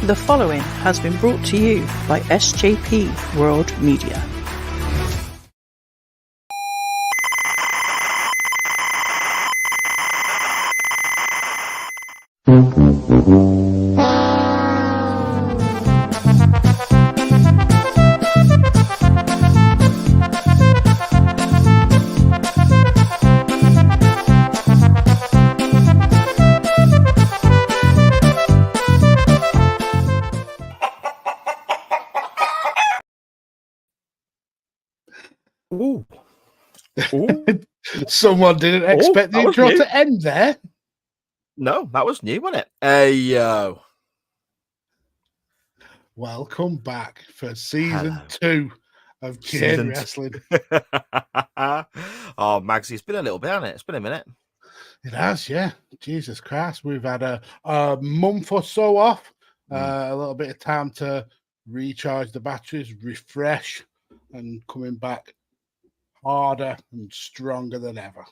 The following has been brought to you by SJP World Media. Ooh. Ooh. Someone didn't expect the intro to end there. No, that was new, wasn't it? Hey, yo. Welcome back for season 2 of Chain Wrestling. Oh, Magsy, it's been a little bit, hasn't it? It's been a minute. It has, yeah. Jesus Christ. We've had a month or so off. A little bit of time to recharge the batteries, refresh, and coming back harder and stronger than ever.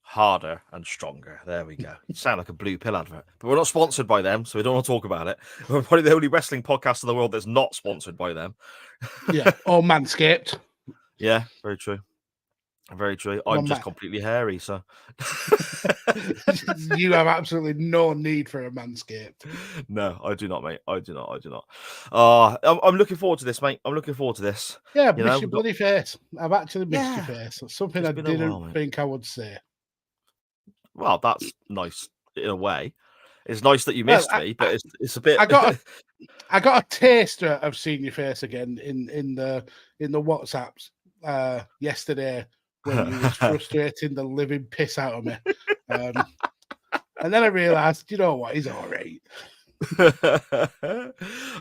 Harder and stronger. There we go. You sound like a blue pill advert. But we're not sponsored by them, so we don't want to talk about it. We're probably the only wrestling podcast in the world that's not sponsored by them. Yeah. Or Manscaped. Yeah, very true. Very true. I'm just completely hairy, so you have absolutely no need for a Manscaped. No, I do not, mate. I do not. I'm looking forward to this, mate. I'm looking forward to this. Yeah, miss your bloody face. I've actually missed your face. That's something I didn't while, think I would say. Well, that's nice in a way. It's nice that you missed me, but it's a bit. I got a taster of seeing your face again in the WhatsApps yesterday when you was frustrating the living piss out of me, and then I realised, you know what, he's all right.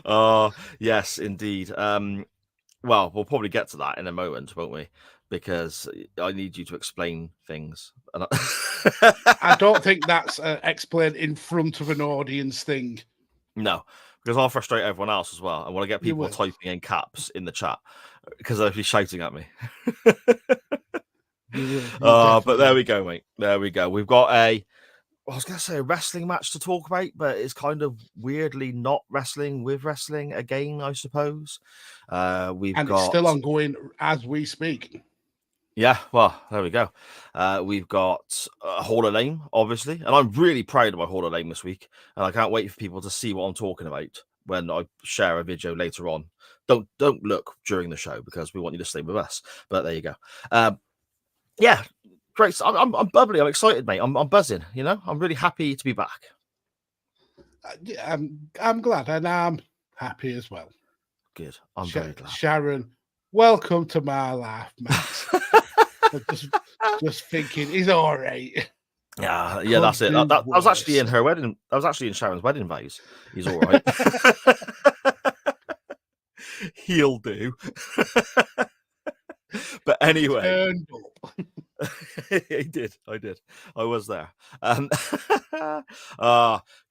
Oh yes, indeed. Well, we'll probably get to that in a moment, won't we? Because I need you to explain things. I don't think that's explained in front of an audience thing. No, because I'll frustrate everyone else as well. I want to get people typing in caps in the chat because they'll be shouting at me. But there we go, mate. There we go. We've got I was going to say a wrestling match to talk about, but it's kind of weirdly not wrestling with wrestling again, I suppose. It's still ongoing as we speak. Yeah, well, there we go. We've got Hall of Fame, obviously, and I'm really proud of my Hall of Fame this week, and I can't wait for people to see what I'm talking about when I share a video later on. Don't look during the show because we want you to stay with us. But there you go. Yeah, great. I'm bubbly. I'm excited, mate. I'm buzzing. You know, I'm really happy to be back. I'm glad, and I'm happy as well. Good. I'm very glad. Sharon, welcome to my life, Max. just thinking he's all right. Yeah, that's it. That was actually in her wedding. That was actually in Sharon's wedding vows. He's all right. He'll do. But anyway, I did. I was there.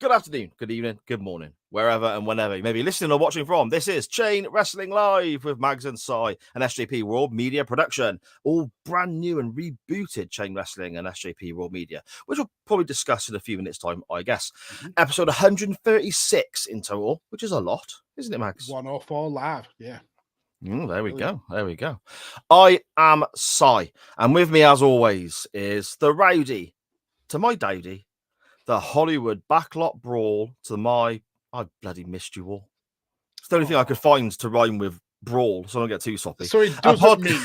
Good afternoon, good evening, good morning, wherever and whenever you may be listening or watching from. This is Chain Wrestling Live with Mags and Si, an SJP World Media production. All brand new and rebooted Chain Wrestling and SJP World Media, which we'll probably discuss in a few minutes' time, I guess. Episode 136 in total, which is a lot, isn't it, Mags? 104 live, yeah. There we go. I am Si, and with me, as always, is the Rowdy to my Dowdy, the Hollywood Backlot Brawl to my I bloody missed you all. It's the only thing I could find to rhyme with brawl, so I don't get too soppy. So it doesn't mean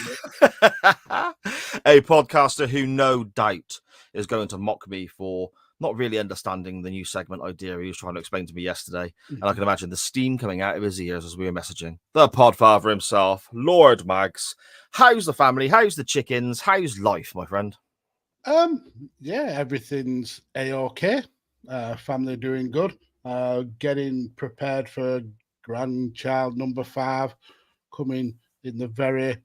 a podcaster who no doubt is going to mock me for not really understanding the new segment idea he was trying to explain to me yesterday. And I can imagine the steam coming out of his ears as we were messaging. The podfather himself, Lord Mags. How's the family? How's the chickens? How's life, my friend? Yeah, everything's A-OK. Family doing good. Getting prepared for grandchild number 5 coming in the very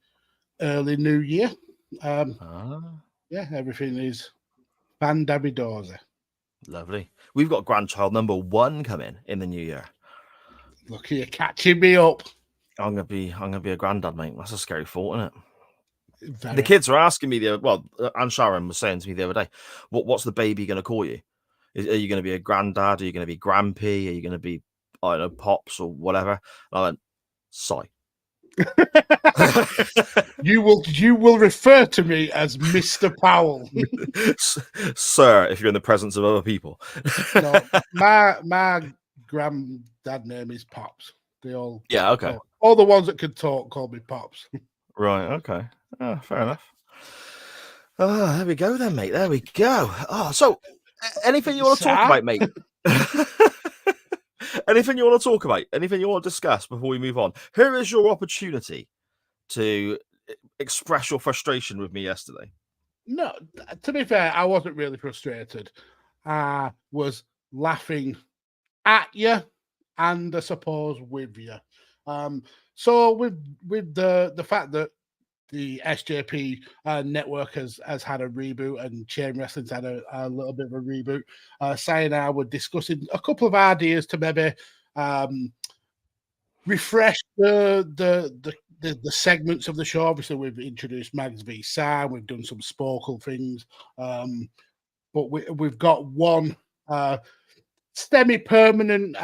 early new year. Yeah, everything is fan-dabby-dorsey. Lovely. We've got grandchild number 1 coming in the new year. Look, you're catching me up. I'm gonna be a granddad, mate. That's a scary thought, isn't it? Very. The kids are asking me and Sharon was saying to me the other day, what's the baby gonna call you? Are you gonna be a granddad? Are you gonna be grampy? Are you gonna be I don't know, Pops or whatever. And I went, Si. You will refer to me as Mr. Powell. Sir, if you're in the presence of other people. No, my granddad name is Pops. They all okay. All the ones that could talk call me Pops. Right, okay. Oh, fair enough. Oh, there we go then, mate. There we go. Oh, so anything you want to talk about, mate? Anything you want to talk about? Anything you want to discuss before we move on? Here is your opportunity to express your frustration with me yesterday. No, to be fair, I wasn't really frustrated. I was laughing at you and I suppose with you. So with the fact that the SJP network has had a reboot and Chain Wrestling's had a little bit of a reboot, Si and I were discussing a couple of ideas to maybe refresh the segments of the show. Obviously, we've introduced Mags v Sam, we've done some Sporkle things, but we've got one semi-permanent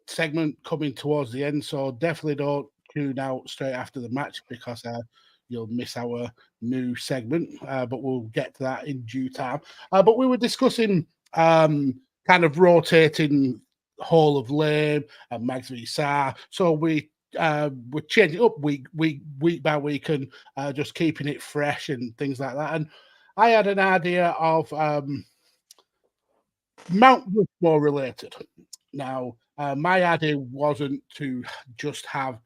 segment coming towards the end. So definitely don't tune out straight after the match because you'll miss our new segment. But we'll get to that in due time. But we were discussing kind of rotating Hall of Lame and Mags v Sa. So we're changing up week by week and just keeping it fresh and things like that. And I had an idea of Mount Rushmore related. Now, my idea wasn't to just have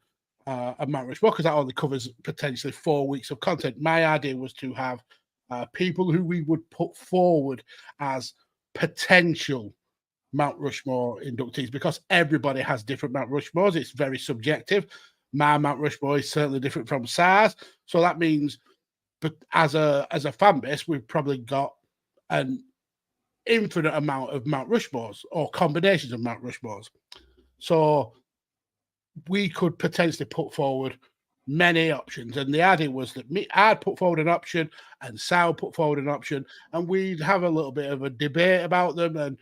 a Mount Rushmore because that only covers potentially 4 weeks of content. My idea was to have people who we would put forward as potential Mount Rushmore inductees because everybody has different Mount Rushmores. It's very subjective. My Mount Rushmore is certainly different from SARS. So that means, but as a fan base, we've probably got an infinite amount of Mount Rushmores or combinations of Mount Rushmores. So we could potentially put forward many options. And the idea was that I'd put forward an option and Sal put forward an option, and we'd have a little bit of a debate about them. And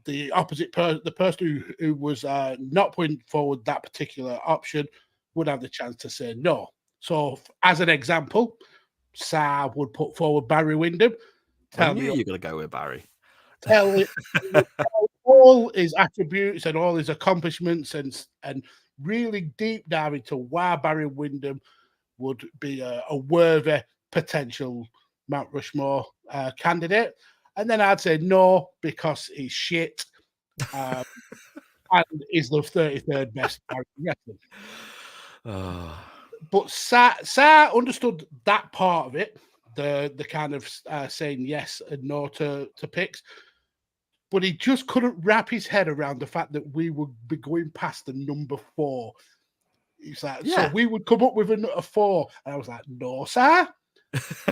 the opposite person, the person who was not putting forward that particular option, would have the chance to say no. So, as an example, Sa would put forward Barry Windham. I knew you were going to go with Barry. Tell all his attributes and all his accomplishments and really deep dive into why Barry Windham would be a worthy potential Mount Rushmore candidate. And then I'd say no because he's shit and is the 33rd best wrestler. But Sa understood that part of it, the kind of saying yes and no to picks. But he just couldn't wrap his head around the fact that we would be going past the number 4. He's like, so we would come up with a 4. And I was like, no, sir.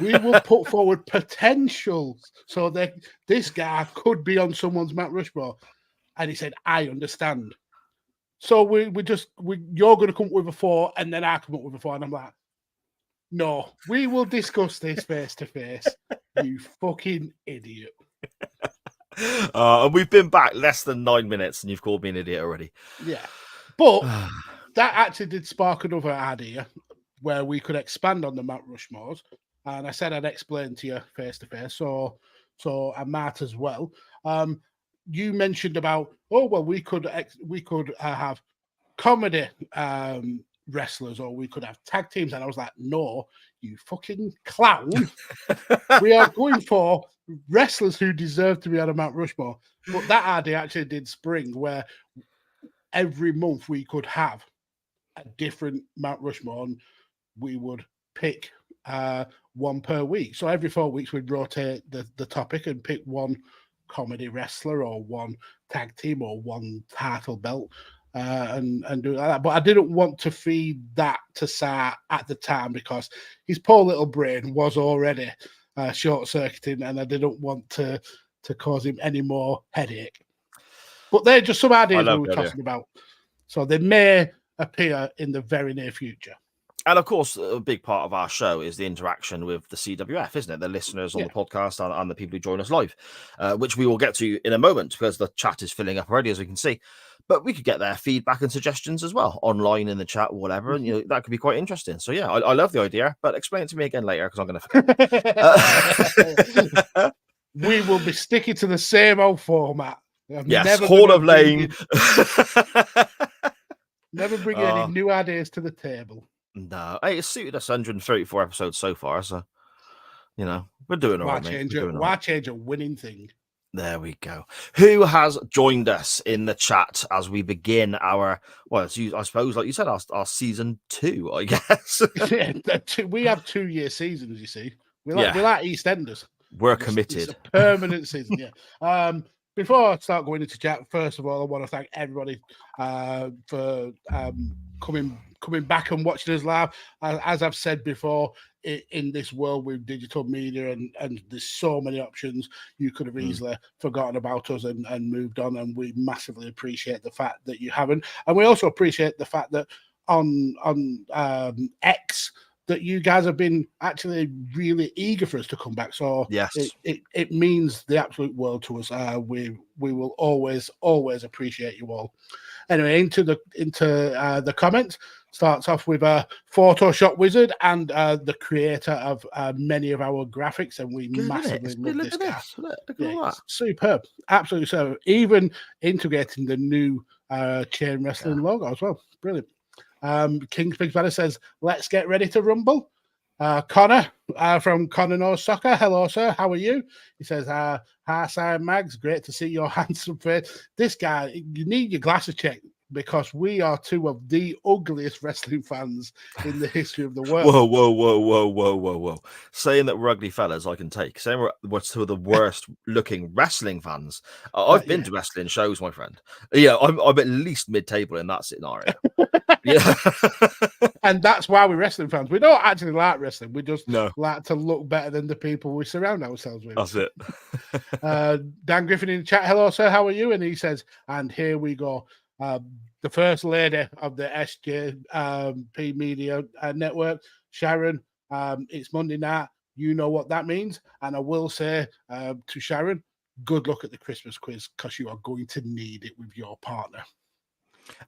We will put forward potential so that this guy could be on someone's Mount Rushmore. And he said, I understand. So you're going to come up with a 4 and then I come up with a 4. And I'm like, no, we will discuss this face to face. You fucking idiot. And we've been back less than 9 minutes and you've called me an idiot already. Yeah. But that actually did spark another idea where we could expand on the Mount Rushmores. And I said I'd explain to you face to face. So I might as well. You mentioned about, we could have comedy wrestlers or we could have tag teams. And I was like, no, you fucking clown. We are going for wrestlers who deserve to be on a Mount Rushmore. But that idea actually did spring where every month we could have a different Mount Rushmore and we would pick one per week. So every 4 weeks we'd rotate the topic and pick one comedy wrestler or one tag team or one title belt and do it like that. But I didn't want to feed that to Sa at the time because his poor little brain was already short-circuiting and I didn't want to cause him any more headache. But they're just some ideas we were talking about. So they may appear in the very near future. And of course, a big part of our show is the interaction with the CWF, isn't it? The listeners on the podcast and the people who join us live, which we will get to in a moment because the chat is filling up already, as we can see. but we could get their feedback and suggestions as well online in the chat or whatever, and that could be quite interesting. So yeah, I love the idea, but explain it to me again later because I'm going to forget. We will be sticking to the same old format. Yes, Hall of Lame. Never bringing any new ideas to the table. No, hey, it's suited us 134 episodes so far, so we're doing all right, mate. Why change a winning thing? There we go. Who has joined us in the chat as we begin our, I suppose, like you said, our season 2, I guess. We have 2-year seasons, you see. We like EastEnders. We're committed. It's a permanent season, yeah. Before I start going into chat, first of all, I want to thank everybody for coming back and watching us live. As I've said before, in this world with digital media and there's so many options, you could have easily forgotten about us and moved on, and we massively appreciate the fact that you haven't. And we also appreciate the fact that on X, that you guys have been actually really eager for us to come back. So yes, it means the absolute world to us. We will always appreciate you all. Anyway, into the comments. Starts off with a Photoshop wizard and the creator of many of our graphics, and we massively love this guy. It's superb, absolutely so. Even integrating the new chain wrestling logo as well. Brilliant. King's Pigs Banner says, let's get ready to rumble. Connor from Connor Knows Soccer. Hello, sir. How are you? He says, hi, Simon Mags. Great to see your handsome face. This guy, you need your glasses checked because we are two of the ugliest wrestling fans in the history of the world. Whoa. Saying that we're ugly fellas, I can take. Saying we're two of the worst looking wrestling fans. I've been to wrestling shows, my friend. Yeah, I'm at least mid-table in that scenario. Yeah. And that's why we're wrestling fans. We don't actually like wrestling. We just like to look better than the people we surround ourselves with. That's it. Dan Griffin in the chat. Hello, sir. How are you? And he says, and here we go. The first lady of the SJP Media Network, Sharon. It's Monday night. You know what that means. And I will say to Sharon, good luck at the Christmas quiz because you are going to need it with your partner.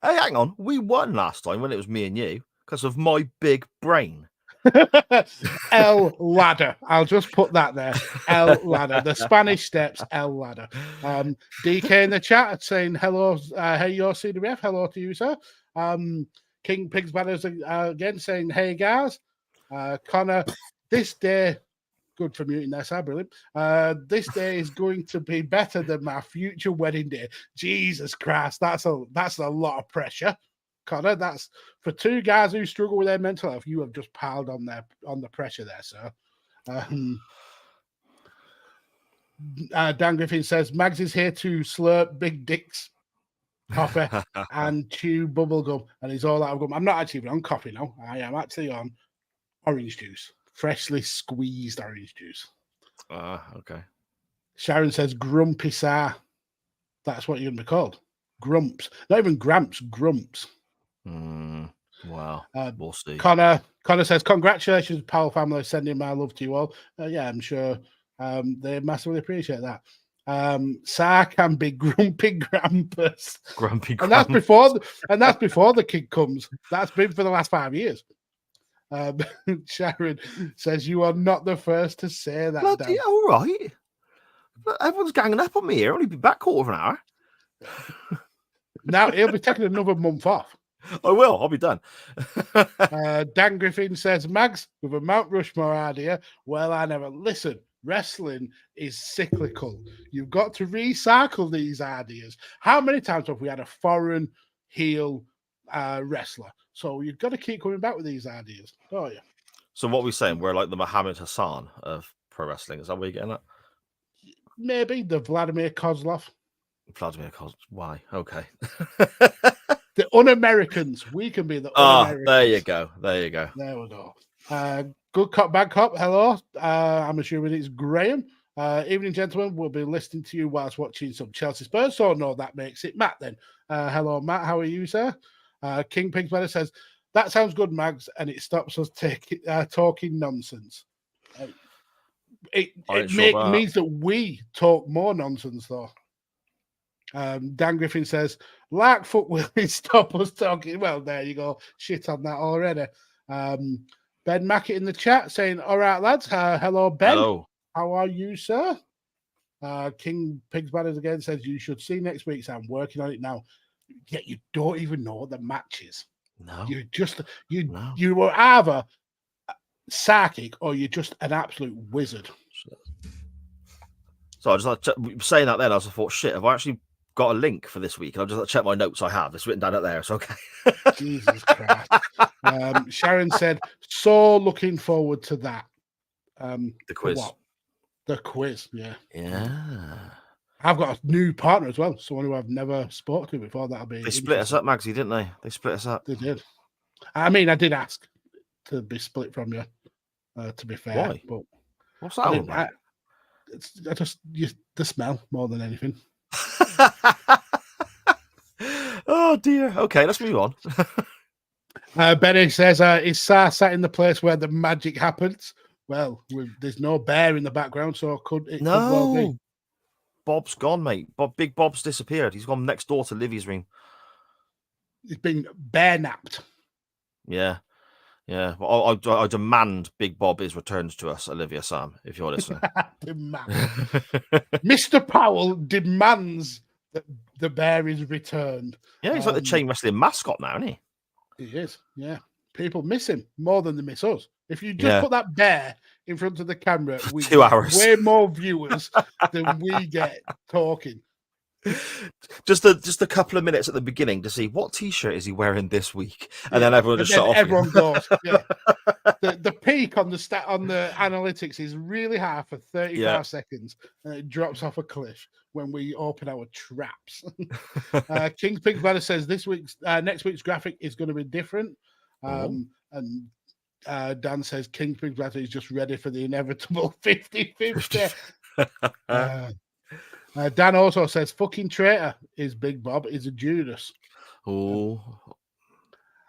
Hey, hang on. We won last time when it was me and you because of my big brain. L ladder. I'll just put that there. L ladder. The Spanish steps. L ladder. DK in the chat saying hello. Hey, your CWF. Hello to you, sir. King Pigs Banners again saying hey guys. Connor, this day. Good for muting there, sir. Brilliant. This day is going to be better than my future wedding day. Jesus Christ, that's a lot of pressure, Connor. That's for two guys who struggle with their mental health. You have just piled on the pressure there, sir. Dan Griffin says Mags is here to slurp big dicks coffee and chew bubble gum, and he's all out of gum. I'm not actually on coffee now. I am actually on orange juice. Freshly squeezed orange juice. Okay. Sharon says grumpy sir. That's what you're going to be called. Grumps. Not even Gramps, Grumps. Wow. We'll see. Connor says, congratulations, Powell family. Sending my love to you all. Yeah, I'm sure they massively appreciate that. Sar can be grumpy Grampus. Grumpy Grampus. And that's before the kid comes. That's been for the last 5 years. Sharon says you are not the first to say that. Bloody all right. Everyone's ganging up on me here. I'll only be back quarter of an hour. Now he'll be taking another month off. I will. I'll be done. Dan Griffin says Mags with a Mount Rushmore idea. Well, I never listen. Wrestling is cyclical. You've got to recycle these ideas. How many times have we had a foreign heel wrestler? So you've got to keep coming back with these ideas, don't you? So what we're saying, we're like the Muhammad Hassan of pro wrestling. Is that what you're getting at? Maybe the Vladimir Kozlov. Vladimir Kozlov. Why? Okay. The un-Americans. We can be the un-Americans. There you go. There we go. Good cop, bad cop. Hello. I'm assuming it's Graham. Evening, gentlemen. We'll be listening to you whilst watching some Chelsea Spurs. So no, that makes it Matt then. Hello, Matt. How are you, sir? King Pigs Better says, that sounds good, Mags, and it stops us talking nonsense. It means that we talk more nonsense, though. Dan Griffin says, Larkfoot will stop us talking. Well, there you go. Shit on that already. Ben Mackett in the chat saying, all right, lads. Hello, Ben. Hello. How are you, sir? King Pigs Banners again says, you should see next week's. I'm working on it now. Yet you don't even know what the match is. No. You were either psychic or you're just an absolute wizard. So I just saying that then, I just thought, shit, have I actually got a link for this week? And I'll just check my notes. I have. It's written down up there. It's okay. Jesus Christ. Sharon said, so looking forward to that. The quiz. What? The quiz, yeah. Yeah. I've got a new partner as well, someone who I've never spoken to before. That'll be. They split us up, Magsy, didn't they? They split us up. They did. I mean, I did ask to be split from you, to be fair. Why? But what's that all about? I just the smell more than anything. Oh dear. Okay, let's move on. Benny says, is Sar sat in the place where the magic happens? Well, there's no bear in the background, so could well be. Bob's gone, mate. Big Bob's disappeared. He's gone next door to Livy's room. He's been bear napped. Yeah. Yeah. Well, I demand Big Bob is returned to us, Olivia Sam, if you're listening. Mr. Powell demands that the bear is returned. Yeah, he's like the chain wrestling mascot now, isn't he? He is, yeah. People miss him more than they miss us. If you just put that bear in front of the camera, we 2 hours. Way more viewers than we get talking. Just a couple of minutes at the beginning to see what T-shirt is he wearing this week, and then everyone just shut off. Everyone goes. Yeah. The peak on the analytics is really high for 35 seconds, and it drops off a cliff when we open our traps. King's Pig Bladder says next week's graphic is going to be different, and Dan says King's Pig Bladder is just ready for the inevitable 50-50. Dan also says, fucking traitor is Big Bob, is a Judas. Oh.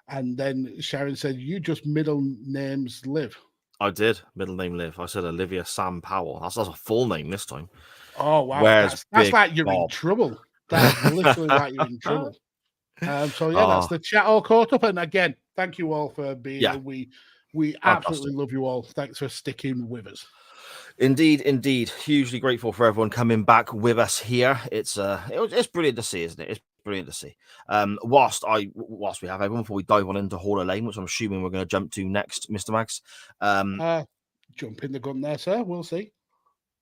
And then Sharon said, you just middle names Liv. I did. Middle name Liv. I said Olivia Sam Powell. That's a full name this time. Oh, wow. That's like you're in trouble. That's literally like you're in trouble. So, that's the chat all caught up. And again, thank you all for being here. We absolutely love you all. Thanks for sticking with us. Indeed. Hugely grateful for everyone coming back with us here. It's brilliant to see, isn't it? It's brilliant to see. Whilst we have everyone, before we dive on into Hall of Lane, which I'm assuming we're going to jump to next, Mr. Mags. Jump in the gun there, sir. We'll see.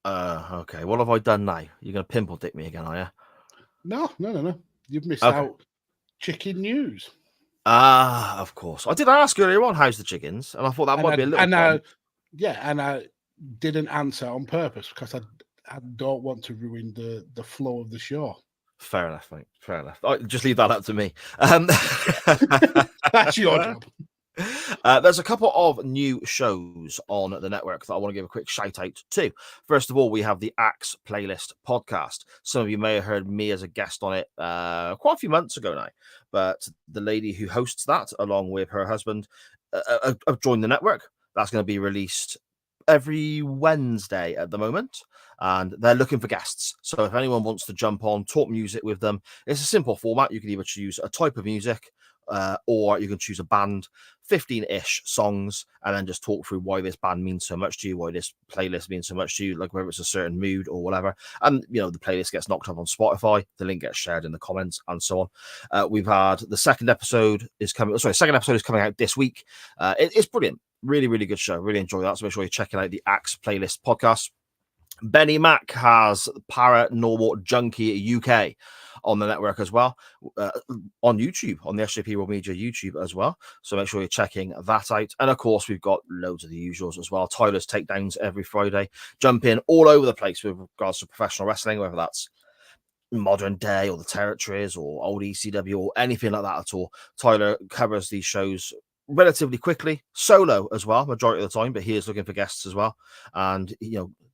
Okay. What have I done now? You're going to pimple dick me again, are you? No. You've missed out chicken news. Of course. I did ask earlier on, how's the chickens? And I thought that might be a little and I didn't answer on purpose because I don't want to ruin the flow of the show. Fair enough, mate. Fair enough. Just leave that up to me. That's your job. There's a couple of new shows on the network that I want to give a quick shout out to. First of all, we have the Axe Playlist podcast. Some of you may have heard me as a guest on it quite a few months ago now, but the lady who hosts that, along with her husband, have joined the network. That's going to be released every Wednesday at the moment, and they're looking for guests. So if anyone wants to jump on, talk music with them, it's a simple format. You can either choose a type of music, or you can choose a band, 15-ish songs, and then just talk through why this band means so much to you, why this playlist means so much to you, like whether it's a certain mood or whatever. And the playlist gets knocked up on Spotify, the link gets shared in the comments, and so on. We've had the second episode is coming out this week. It's brilliant. Really, really good show. Really enjoy that. So make sure you're checking out the Axe Playlist podcast. Benny Mac has Paranormal Junkie UK on the network as well, on YouTube, on the SJP World Media YouTube as well. So make sure you're checking that out. And of course, we've got loads of the usuals as well. Tyler's Takedowns every Friday. Jump in all over the place with regards to professional wrestling, whether that's modern day or the territories or old ECW or anything like that at all. Tyler covers these shows relatively quickly, solo as well, majority of the time, but he is looking for guests as well. And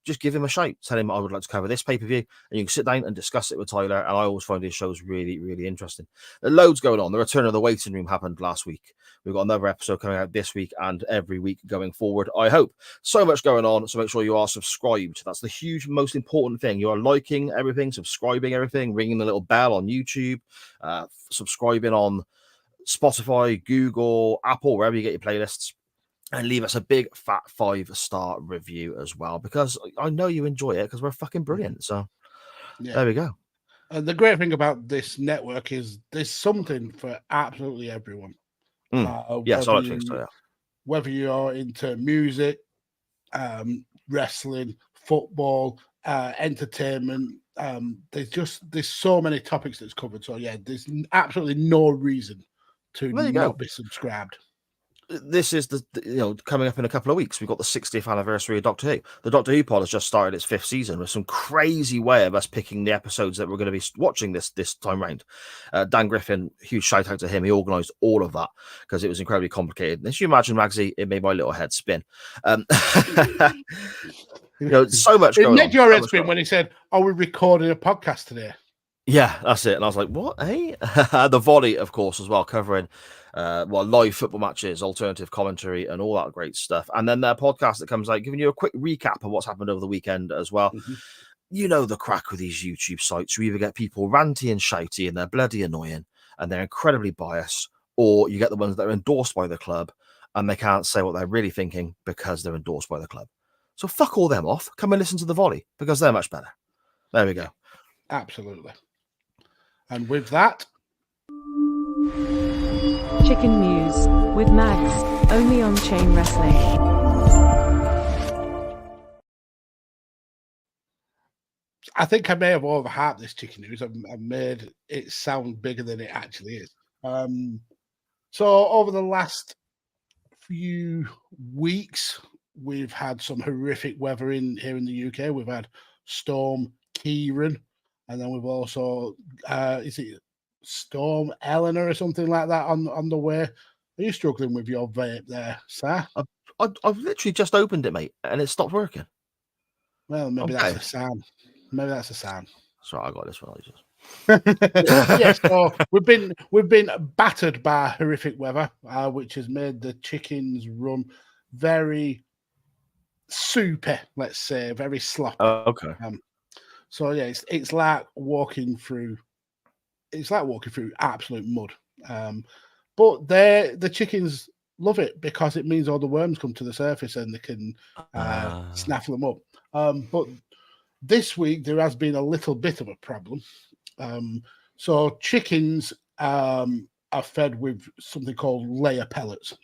just give him a shout. Tell him I would like to cover this pay-per-view, and you can sit down and discuss it with Tyler. And I always find his shows really, really interesting. There's loads going on. The return of the waiting room happened last week. We've got another episode coming out this week and every week going forward, I hope. So much going on, so make sure you are subscribed. That's the huge, most important thing. You are liking everything, subscribing everything, ringing the little bell on YouTube, subscribing on Spotify, Google, Apple, wherever you get your playlists. And leave us a big fat 5-star review as well, because I know you enjoy it because we're fucking brilliant. So there we go. And the great thing about this network is there's something for absolutely everyone. Yes, I think so. Yeah. Whether you're into music, wrestling, football, entertainment, there's so many topics that's covered. So yeah, there's absolutely no reason to not be subscribed. This is coming up in a couple of weeks. We've got the 60th anniversary of Doctor Who. The Doctor Who pod has just started its 5th season with some crazy way of us picking the episodes that we're going to be watching this time round. Dan Griffin, huge shout out to him. He organised all of that because it was incredibly complicated. As you imagine, Magsy, it made my little head spin. So much going on. It made your head spin when he said, "Are we recording a podcast today?" Yeah, that's it. And I was like, what, eh? The volley, of course, as well, covering live football matches, alternative commentary, and all that great stuff. And then their podcast that comes out, giving you a quick recap of what's happened over the weekend as well. Mm-hmm. You know the crack with these YouTube sites. You either get people ranty and shouty and they're bloody annoying and they're incredibly biased, or you get the ones that are endorsed by the club and they can't say what they're really thinking because they're endorsed by the club. So fuck all them off. Come and listen to the volley because they're much better. There we go. Absolutely. And with that, Chicken News with Mags, only on Chain Wrestling. I think I may have overhyped this chicken news. I've made it sound bigger than it actually is. So over the last few weeks, we've had some horrific weather here in the UK. We've had Storm Kieran. And then we've also, is it Storm Eleanor or something like that on the way? Are you struggling with your vape there, sir? I've literally just opened it, mate, and it stopped working. Well, maybe that's a sign. Maybe that's a sign. Sorry, I got this one. Yes, so we've been battered by horrific weather, which has made the chickens run very soupy, let's say, very sloppy. Okay. So yeah, it's like walking through absolute mud. But the chickens love it because it means all the worms come to the surface and they can snaffle them up. But this week there has been a little bit of a problem. So chickens are fed with something called layer pellets.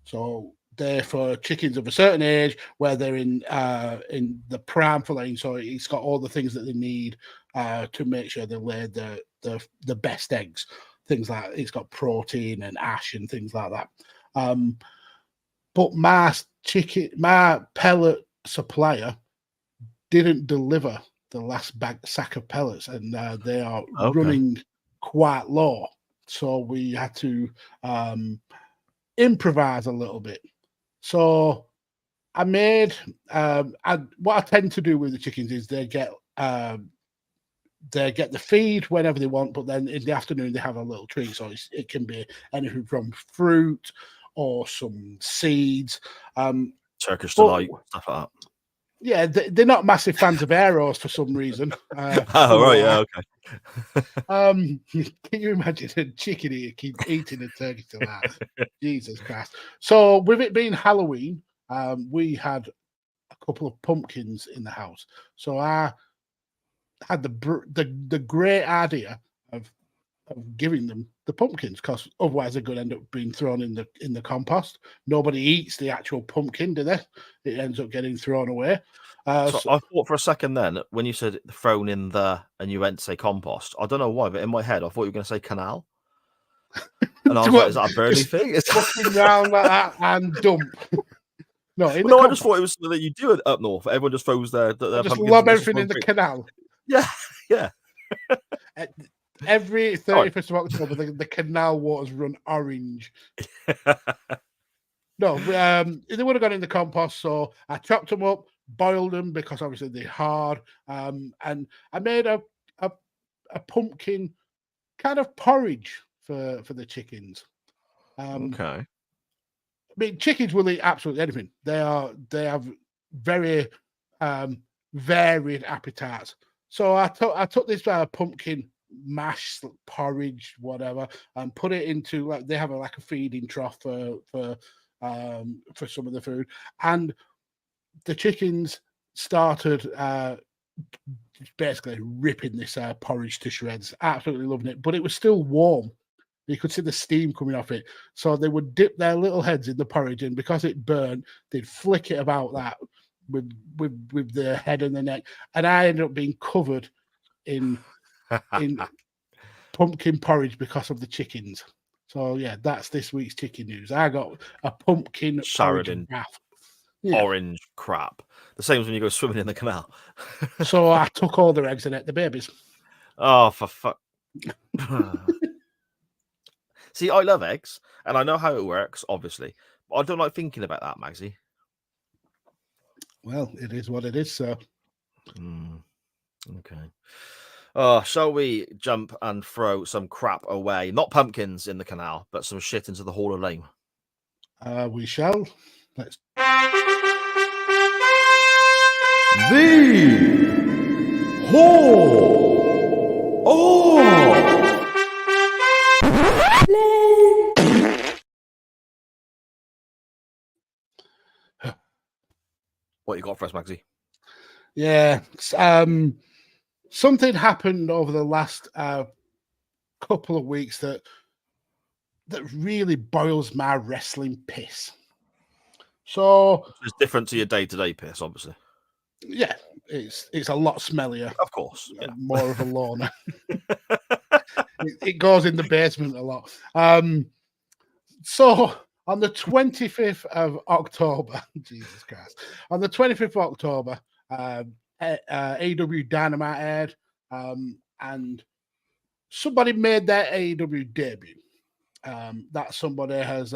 So they're for chickens of a certain age where they're in the prime for laying. So it's got all the things that they need to make sure they lay the best eggs. Things like it's got protein and ash and things like that. But my pellet supplier didn't deliver the last sack of pellets, and they are running quite low. So we had to improvise a little bit. So I made what I tend to do with the chickens is they get the feed whenever they want, but then in the afternoon they have a little treat. So it can be anything from fruit or some seeds. Turkish delight, stuff like that. Yeah, they're not massive fans of arrows for some reason. Yeah, okay. Can you imagine a chicken eater keep eating a turkey delight? Jesus Christ. So with it being Halloween, we had a couple of pumpkins in the house. So I had the great idea of giving them the pumpkins, because otherwise they're going to end up being thrown in the compost. Nobody eats the actual pumpkin, do they? It ends up getting thrown away. So I thought for a second then, when you said thrown in the and you went to say compost, I don't know why, but in my head I thought you were going to say canal. And I was like, is that a Burnley thing? It's fucking round like that and dump. No, I just thought it was that you do it up north. Everyone just throws their just lob everything in the canal. Yeah, yeah. Every 31st of October, the canal waters run orange. No, they would have gone in the compost, so I chopped them up, boiled them because obviously they're hard. And I made a pumpkin kind of porridge for the chickens. Okay. I mean, chickens will eat absolutely anything. They have very varied appetites. So I took this pumpkin mash, porridge, whatever, and put it into, like, they have a feeding trough for some of the food, and the chickens started basically ripping this porridge to shreds. Absolutely loving it, but it was still warm. You could see the steam coming off it. So they would dip their little heads in the porridge, and because it burned, they'd flick it about that with their head and the neck. And I ended up being covered in pumpkin porridge because of the chickens. So yeah, that's this week's chicken news. I got a pumpkin porridge bath. Yeah. Orange crap. The same as when you go swimming in the canal. So I took all their eggs and ate the babies. Oh, for fuck. See, I love eggs, and I know how it works, obviously. But I don't like thinking about that, Magsy. Well, it is what it is, so. Okay. Shall we jump and throw some crap away? Not pumpkins in the canal, but some shit into the Hall of Lame. We shall. Let's. The Hall of What you got for us, Magsy? Yeah. Something happened over the last couple of weeks that really boils my wrestling piss. So It's different to your day-to-day piss, obviously. Yeah, it's a lot smellier. Of course. Yeah. More of a loner. It goes in the basement a lot. So on the 25th of October, Jesus Christ, on the 25th of October, AEW Dynamite aired, and somebody made their AEW debut. That somebody has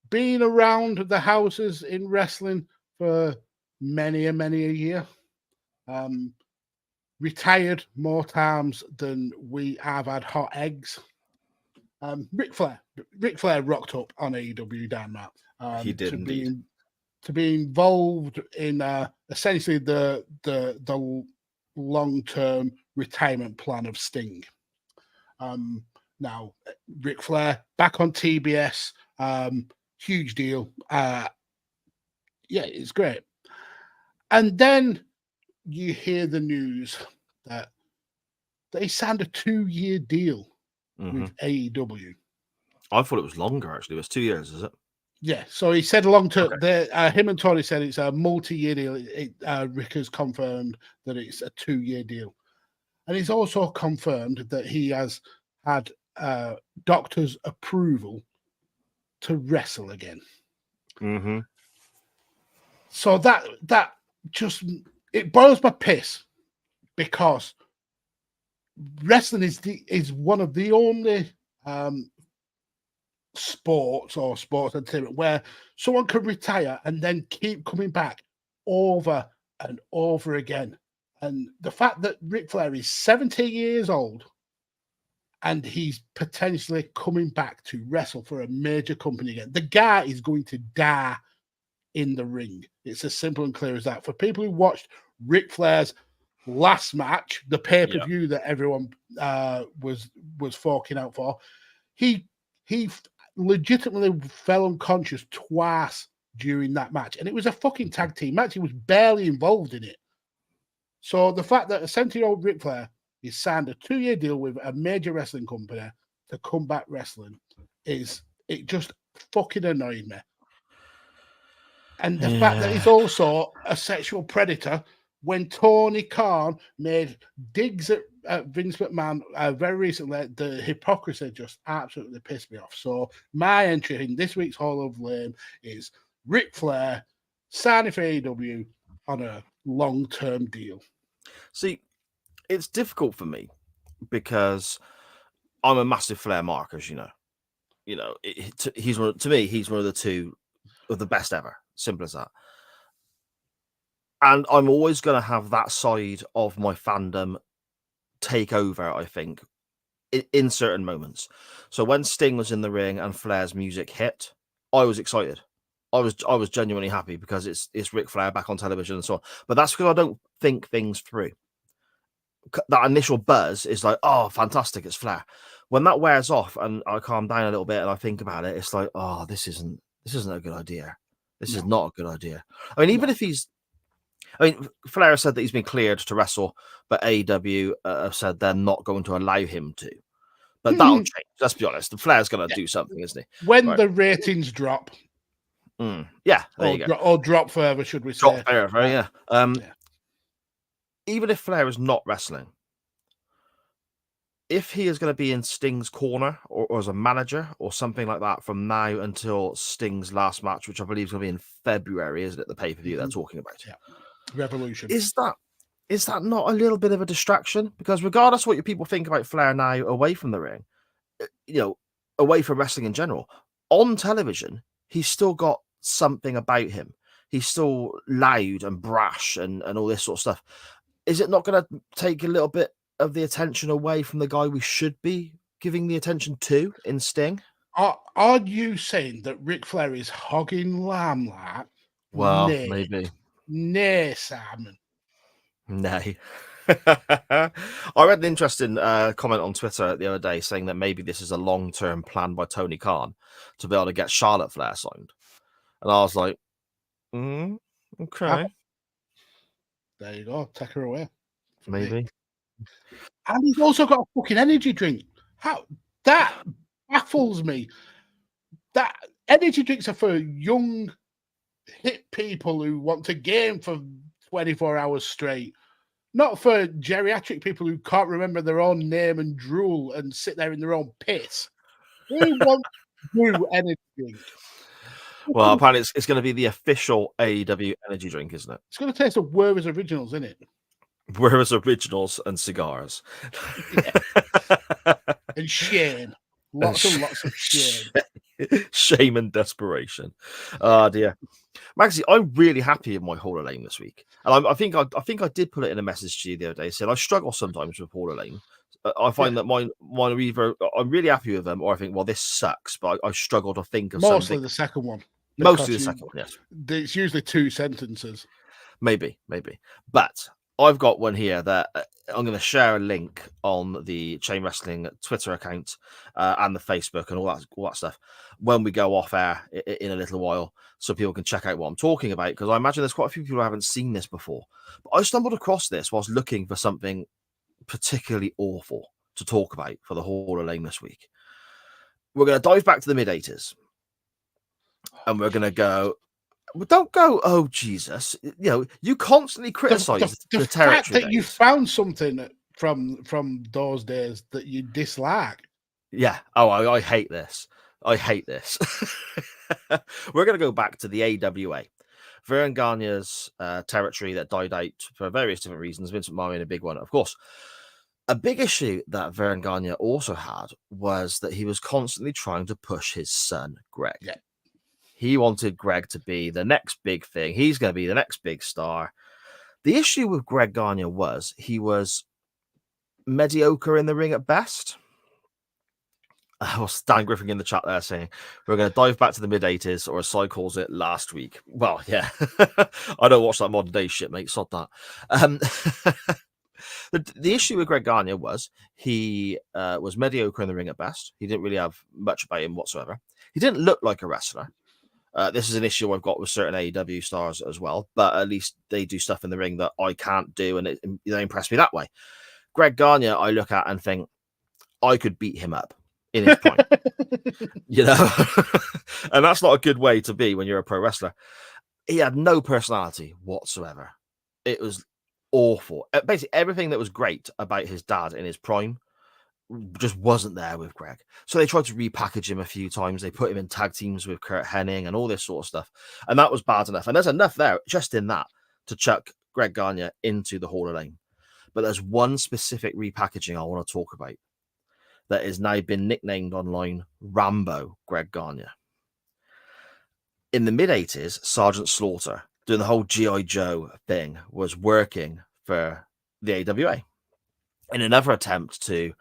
been around the houses in wrestling for many a year. Retired more times than we have had hot eggs. Ric Flair rocked up on AEW Dynamite. He did indeed. To be involved in essentially the long-term retirement plan of Sting. Now, Ric Flair back on TBS, huge deal. Yeah, it's great. And then you hear the news that they signed a 2-year deal with AEW. I thought it was longer, actually. It was 2 years, is it? Yeah, so he said long term. Okay. Him and Tony said it's a multi-year deal. Rick has confirmed that it's a 2-year deal. And he's also confirmed that he has had doctor's approval to wrestle again. Mm-hmm. So that just, it boils my piss, because wrestling is one of the only sports entertainment where someone can retire and then keep coming back over and over again. And the fact that Ric Flair is 70 years old and he's potentially coming back to wrestle for a major company again, the guy is going to die in the ring. It's as simple and clear as that. For people who watched Ric Flair's last match, the pay-per-view that everyone was forking out for, he legitimately fell unconscious twice during that match, and it was a fucking tag team match. He was barely involved in it. So the fact that a 70-year-old Ric Flair is signed a 2-year deal with a major wrestling company to come back wrestling it just fucking annoyed me. And the fact that he's also a sexual predator, when Tony Khan made digs at Vince McMahon very recently, the hypocrisy just absolutely pissed me off. So my entry in this week's Hall of Lame is Ric Flair signing for AEW on a long-term deal. See, it's difficult for me because I'm a massive Flair mark, as you know. You know, he's one of the two of the best ever. Simple as that. And I'm always going to have that side of my fandom take over, I think, in certain moments. So when Sting was in the ring and Flair's music hit, I was excited. I was genuinely happy because it's Ric Flair back on television and so on. But that's because I don't think things through. That initial buzz is like, oh, fantastic, it's Flair. When that wears off and I calm down a little bit and I think about it, it's like, oh, this isn't a good idea. This is not a good idea. I mean, even if Flair said that he's been cleared to wrestle, but AEW have said they're not going to allow him to. But that'll change. Let's be honest. The Flair's going to do something, isn't he? When the ratings drop. Yeah, there you go. Or drop further, should we say? Drop further, yeah. Even if Flair is not wrestling, if he is going to be in Sting's corner or as a manager or something like that from now until Sting's last match, which I believe is going to be in February, isn't it? The pay-per-view they're talking about. Yeah. Revolution. Is that not a little bit of a distraction? Because regardless of what your people think about Flair now away from the ring, away from wrestling in general, on television, he's still got something about him. He's still loud and brash and all this sort of stuff. Is it not going to take a little bit of the attention away from the guy we should be giving the attention to in Sting? Are you saying that Ric Flair is hogging lamb? Well, maybe. Nay, Simon. Nay. I read an interesting comment on Twitter the other day saying that maybe this is a long-term plan by Tony Khan to be able to get Charlotte Flair signed. And I was like, okay. There you go. Take her away. Maybe. And he's also got a fucking energy drink. How that baffles me. That energy drinks are for young, hip people who want to game for 24 hours straight. Not for geriatric people who can't remember their own name and drool and sit there in their own piss. Who wants new energy drink? Well, apparently it's going to be the official AEW energy drink, isn't it? It's going to taste of Werther's Originals, isn't it? Werther's Originals and cigars. Yeah. And shame. Lots and lots of shame. Shame and desperation. Oh, dear. Maxie, I'm really happy in my Hall of Lane this week. And I think I did put it in a message to you the other day, saying I struggle sometimes with Hall of Lane. I find that mine are either I'm really happy with them or I think, well, this sucks, but I struggle to think of Mostly something. The second one. Mostly the second one, yes. It's usually 2 sentences. Maybe. But I've got one here that I'm going to share a link on the Chain Wrestling Twitter account and the Facebook and all that stuff when we go off air in a little while, so people can check out what I'm talking about, because I imagine there's quite a few people who haven't seen this before. But I stumbled across this whilst looking for something particularly awful to talk about for the Hall of Lane this week. We're going to dive back to the mid-80s and we're going to go... Well, don't go, oh, Jesus. You constantly criticize the territory fact that days. you found something from those days that you dislike. Yeah. Oh, I hate this. I hate this. We're going to go back to the AWA. Vern Gagne's territory that died out for various different reasons. Vincent Mario, a big one, of course. A big issue that Vern Gagne also had was that he was constantly trying to push his son, Greg. Yeah. He wanted Greg to be the next big thing. He's going to be the next big star. The issue with Greg Gagne was he was mediocre in the ring at best. Dan Griffin in the chat there saying, we're going to dive back to the mid-80s, or as Si calls it, last week. Well, yeah. I don't watch that modern day shit, mate. Sod that. The issue with Greg Gagne was he was mediocre in the ring at best. He didn't really have much about him whatsoever. He didn't look like a wrestler. This is an issue I've got with certain AEW stars as well, but at least they do stuff in the ring that I can't do, and they impress me that way. Greg Gagne, I look at and think, I could beat him up in his prime. And that's not a good way to be when you're a pro wrestler. He had no personality whatsoever. It was awful. Basically, everything that was great about his dad in his prime just wasn't there with Greg. So they tried to repackage him a few times. They put him in tag teams with Kurt Hennig and all this sort of stuff. And that was bad enough. And there's enough there just in that to chuck Greg Gagne into the Hall of Fame. But there's one specific repackaging I want to talk about that has now been nicknamed online Rambo Greg Gagne. In the mid-80s, Sergeant Slaughter doing the whole G.I. Joe thing, was working for the AWA in another attempt to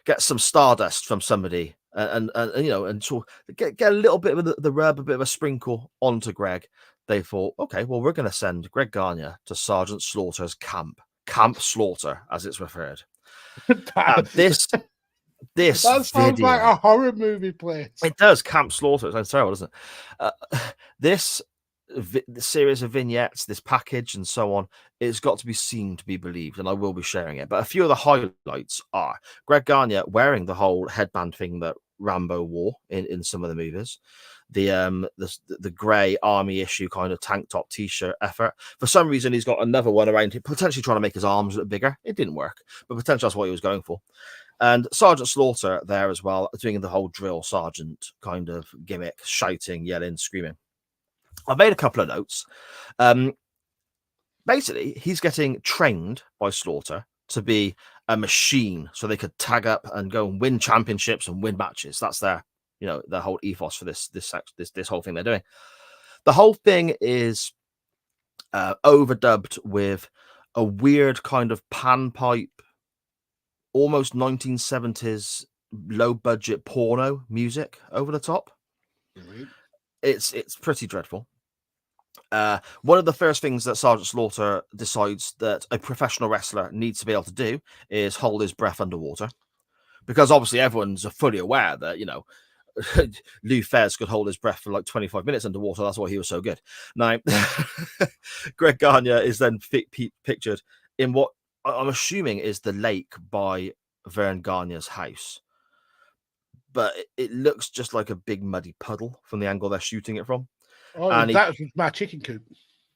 get some stardust from somebody and sort of get a little bit of the rub, a bit of a sprinkle onto Greg. They thought, okay, well, we're going to send Greg Gagne to Sergeant Slaughter's Camp Slaughter, as it's referred. This that sounds video, like a horror movie place. It does. Camp Slaughter. It sounds terrible, doesn't it? This series of vignettes, this package, and so on, it's got to be seen to be believed, and I will be sharing it. But a few of the highlights are Greg Gagne wearing the whole headband thing that Rambo wore in some of the movies. The grey army issue kind of tank top t-shirt effort. For some reason, he's got another one around him, potentially trying to make his arms look bigger. It didn't work, but potentially that's what he was going for. And Sergeant Slaughter there as well, doing the whole drill sergeant kind of gimmick, shouting, yelling, screaming. I've made a couple of notes. Basically, he's getting trained by Slaughter to be a machine so they could tag up and go and win championships and win matches. That's their whole ethos for this whole thing they're doing. The whole thing is overdubbed with a weird kind of panpipe, almost 1970s low budget porno music over the top. Really? It's pretty dreadful. One of the first things that Sergeant Slaughter decides that a professional wrestler needs to be able to do is hold his breath underwater, because obviously everyone's fully aware that Lou Fez could hold his breath for like 25 minutes underwater. That's why he was so good. Now, Greg Gagne is then pictured in what I'm assuming is the lake by Vern Gagne's house, but it looks just like a big muddy puddle from the angle they're shooting it from. Oh, and that was my chicken coop.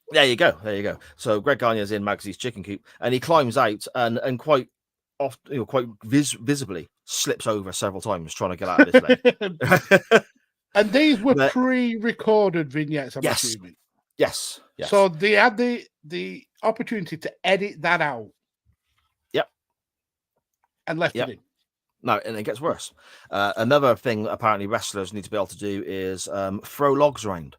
There you go. So Greg Gagne is in Magsy's chicken coop, and he climbs out and quite often, quite visibly slips over several times trying to get out of this lake. And these were pre-recorded vignettes, I'm assuming. Yes. So they had the opportunity to edit that out. Yep. And left it in. No, and it gets worse. Another thing apparently wrestlers need to be able to do is throw logs around.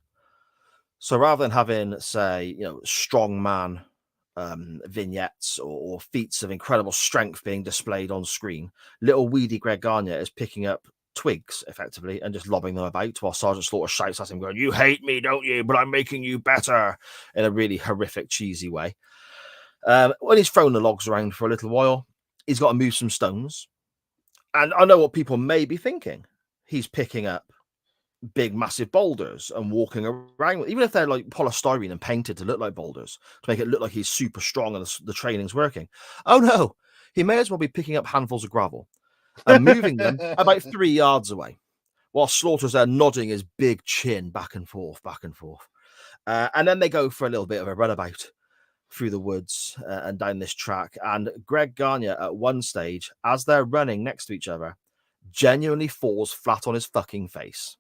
So rather than having, say, strongman vignettes or feats of incredible strength being displayed on screen, little weedy Greg Gagne is picking up twigs effectively and just lobbing them about while Sergeant Slaughter shouts at him going, "You hate me, don't you? But I'm making you better," in a really horrific, cheesy way. When he's thrown the logs around for a little while, he's got to move some stones. And I know what people may be thinking. He's picking up big, massive boulders and walking around, even if they're like polystyrene and painted to look like boulders, to make it look like he's super strong and the training's working. Oh no, he may as well be picking up handfuls of gravel and moving them about 3 yards away, while Slaughter's there nodding his big chin back and forth. And then they go for a little bit of a runabout through the woods and down this track. And Greg Gagne at one stage, as they're running next to each other, genuinely falls flat on his fucking face.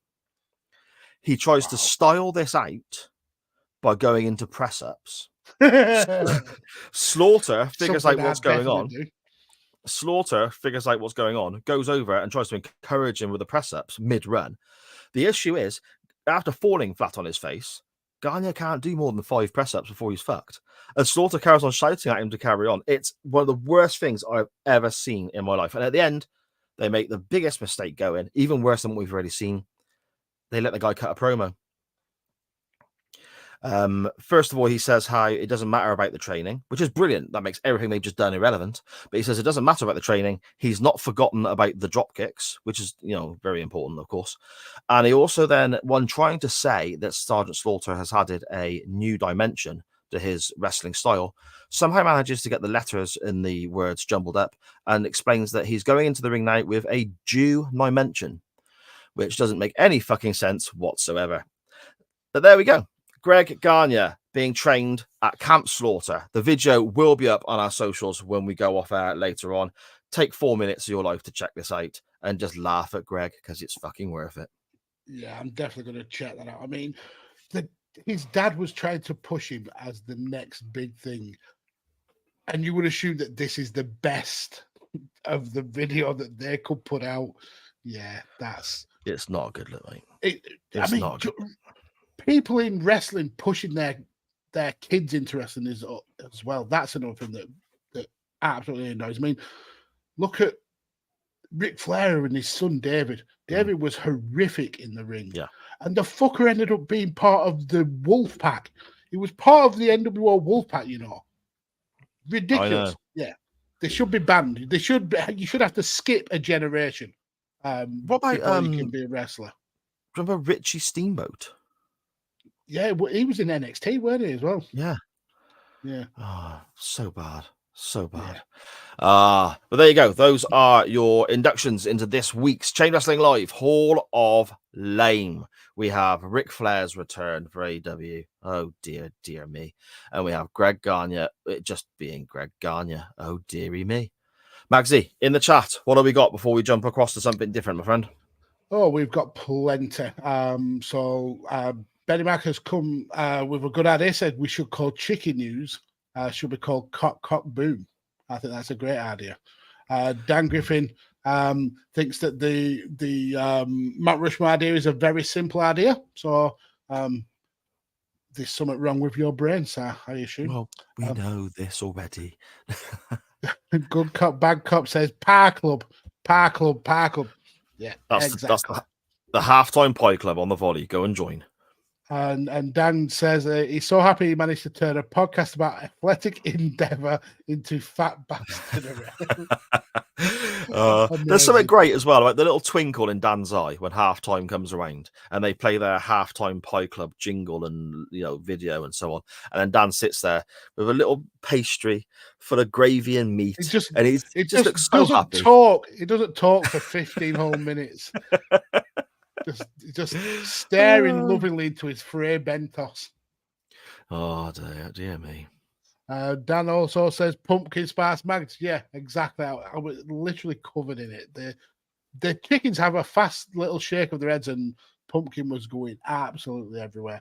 He tries to style this out by going into press-ups. Slaughter figures out what's going on. Slaughter figures out what's going on, goes over and tries to encourage him with the press-ups mid-run. The issue is, after falling flat on his face, Gagne can't do more than 5 press-ups before he's fucked. And Slaughter carries on shouting at him to carry on. It's one of the worst things I've ever seen in my life. And at the end, they make the biggest mistake going, even worse than what we've already seen. They let the guy cut a promo. First of all, he says how it doesn't matter about the training, which is brilliant. That makes everything they've just done irrelevant. But he says it doesn't matter about the training. He's not forgotten about the drop kicks, which is, very important, of course. And he also then, when trying to say that Sergeant Slaughter has added a new dimension to his wrestling style, somehow manages to get the letters in the words jumbled up and explains that he's going into the ring now with a due dimension, which doesn't make any fucking sense whatsoever. But there we go. Greg Gagne being trained at Camp Slaughter. The video will be up on our socials when we go off air later on. Take 4 minutes of your life to check this out and just laugh at Greg because it's fucking worth it. Yeah, I'm definitely going to check that out. I mean, his dad was trying to push him as the next big thing. And you would assume that this is the best of the video that they could put out. Yeah, it's not a good look, mate. People in wrestling pushing their their kids interested in as well. That's another thing that absolutely annoys me. I mean, look at Ric Flair and his son David. David was horrific in the ring. Yeah. And the fucker ended up being part of the Wolf Pack. He was part of the NWO Wolf Pack, you know. Ridiculous. Yeah. They should be banned. You should have to skip a generation. What about before you can be a wrestler. Remember Richie Steamboat? Yeah, he was in NXT, weren't he, as well? Yeah. Yeah. Oh, so bad. So bad. Yeah. But there you go. Those are your inductions into this week's Chain Wrestling Live Hall of Lame. We have Ric Flair's return for AEW. Oh, dear me. And we have Greg Gagne, just being Greg Gagne. Oh, dearie me. Magsy, in the chat, what have we got before we jump across to something different, my friend? Oh, we've got plenty. Benny Mac has come with a good idea. Said we should call Chicken News. Should be called Cock Boom. I think that's a great idea. Dan Griffin thinks that the Mount Rushmore idea is a very simple idea. So there's something wrong with your brain, sir, I assume. Well, we know this already. Good Cop, Bad Cop says Par Club. Yeah, That's exactly. That's the halftime pie club on the volley. Go and join. And Dan says he's so happy he managed to turn a podcast about athletic endeavor into fat bastard. There's something great as well, like the little twinkle in Dan's eye when halftime comes around and they play their halftime pie club jingle and video and so on. And then Dan sits there with a little pastry full of gravy and meat. He just looks so happy. He doesn't talk for 15 whole minutes. Just staring lovingly into his Frey Bentos. Oh dear me. Dan also says pumpkin spice mags. Yeah, exactly. I was literally covered in it. The chickens have a fast little shake of their heads, and pumpkin was going absolutely everywhere.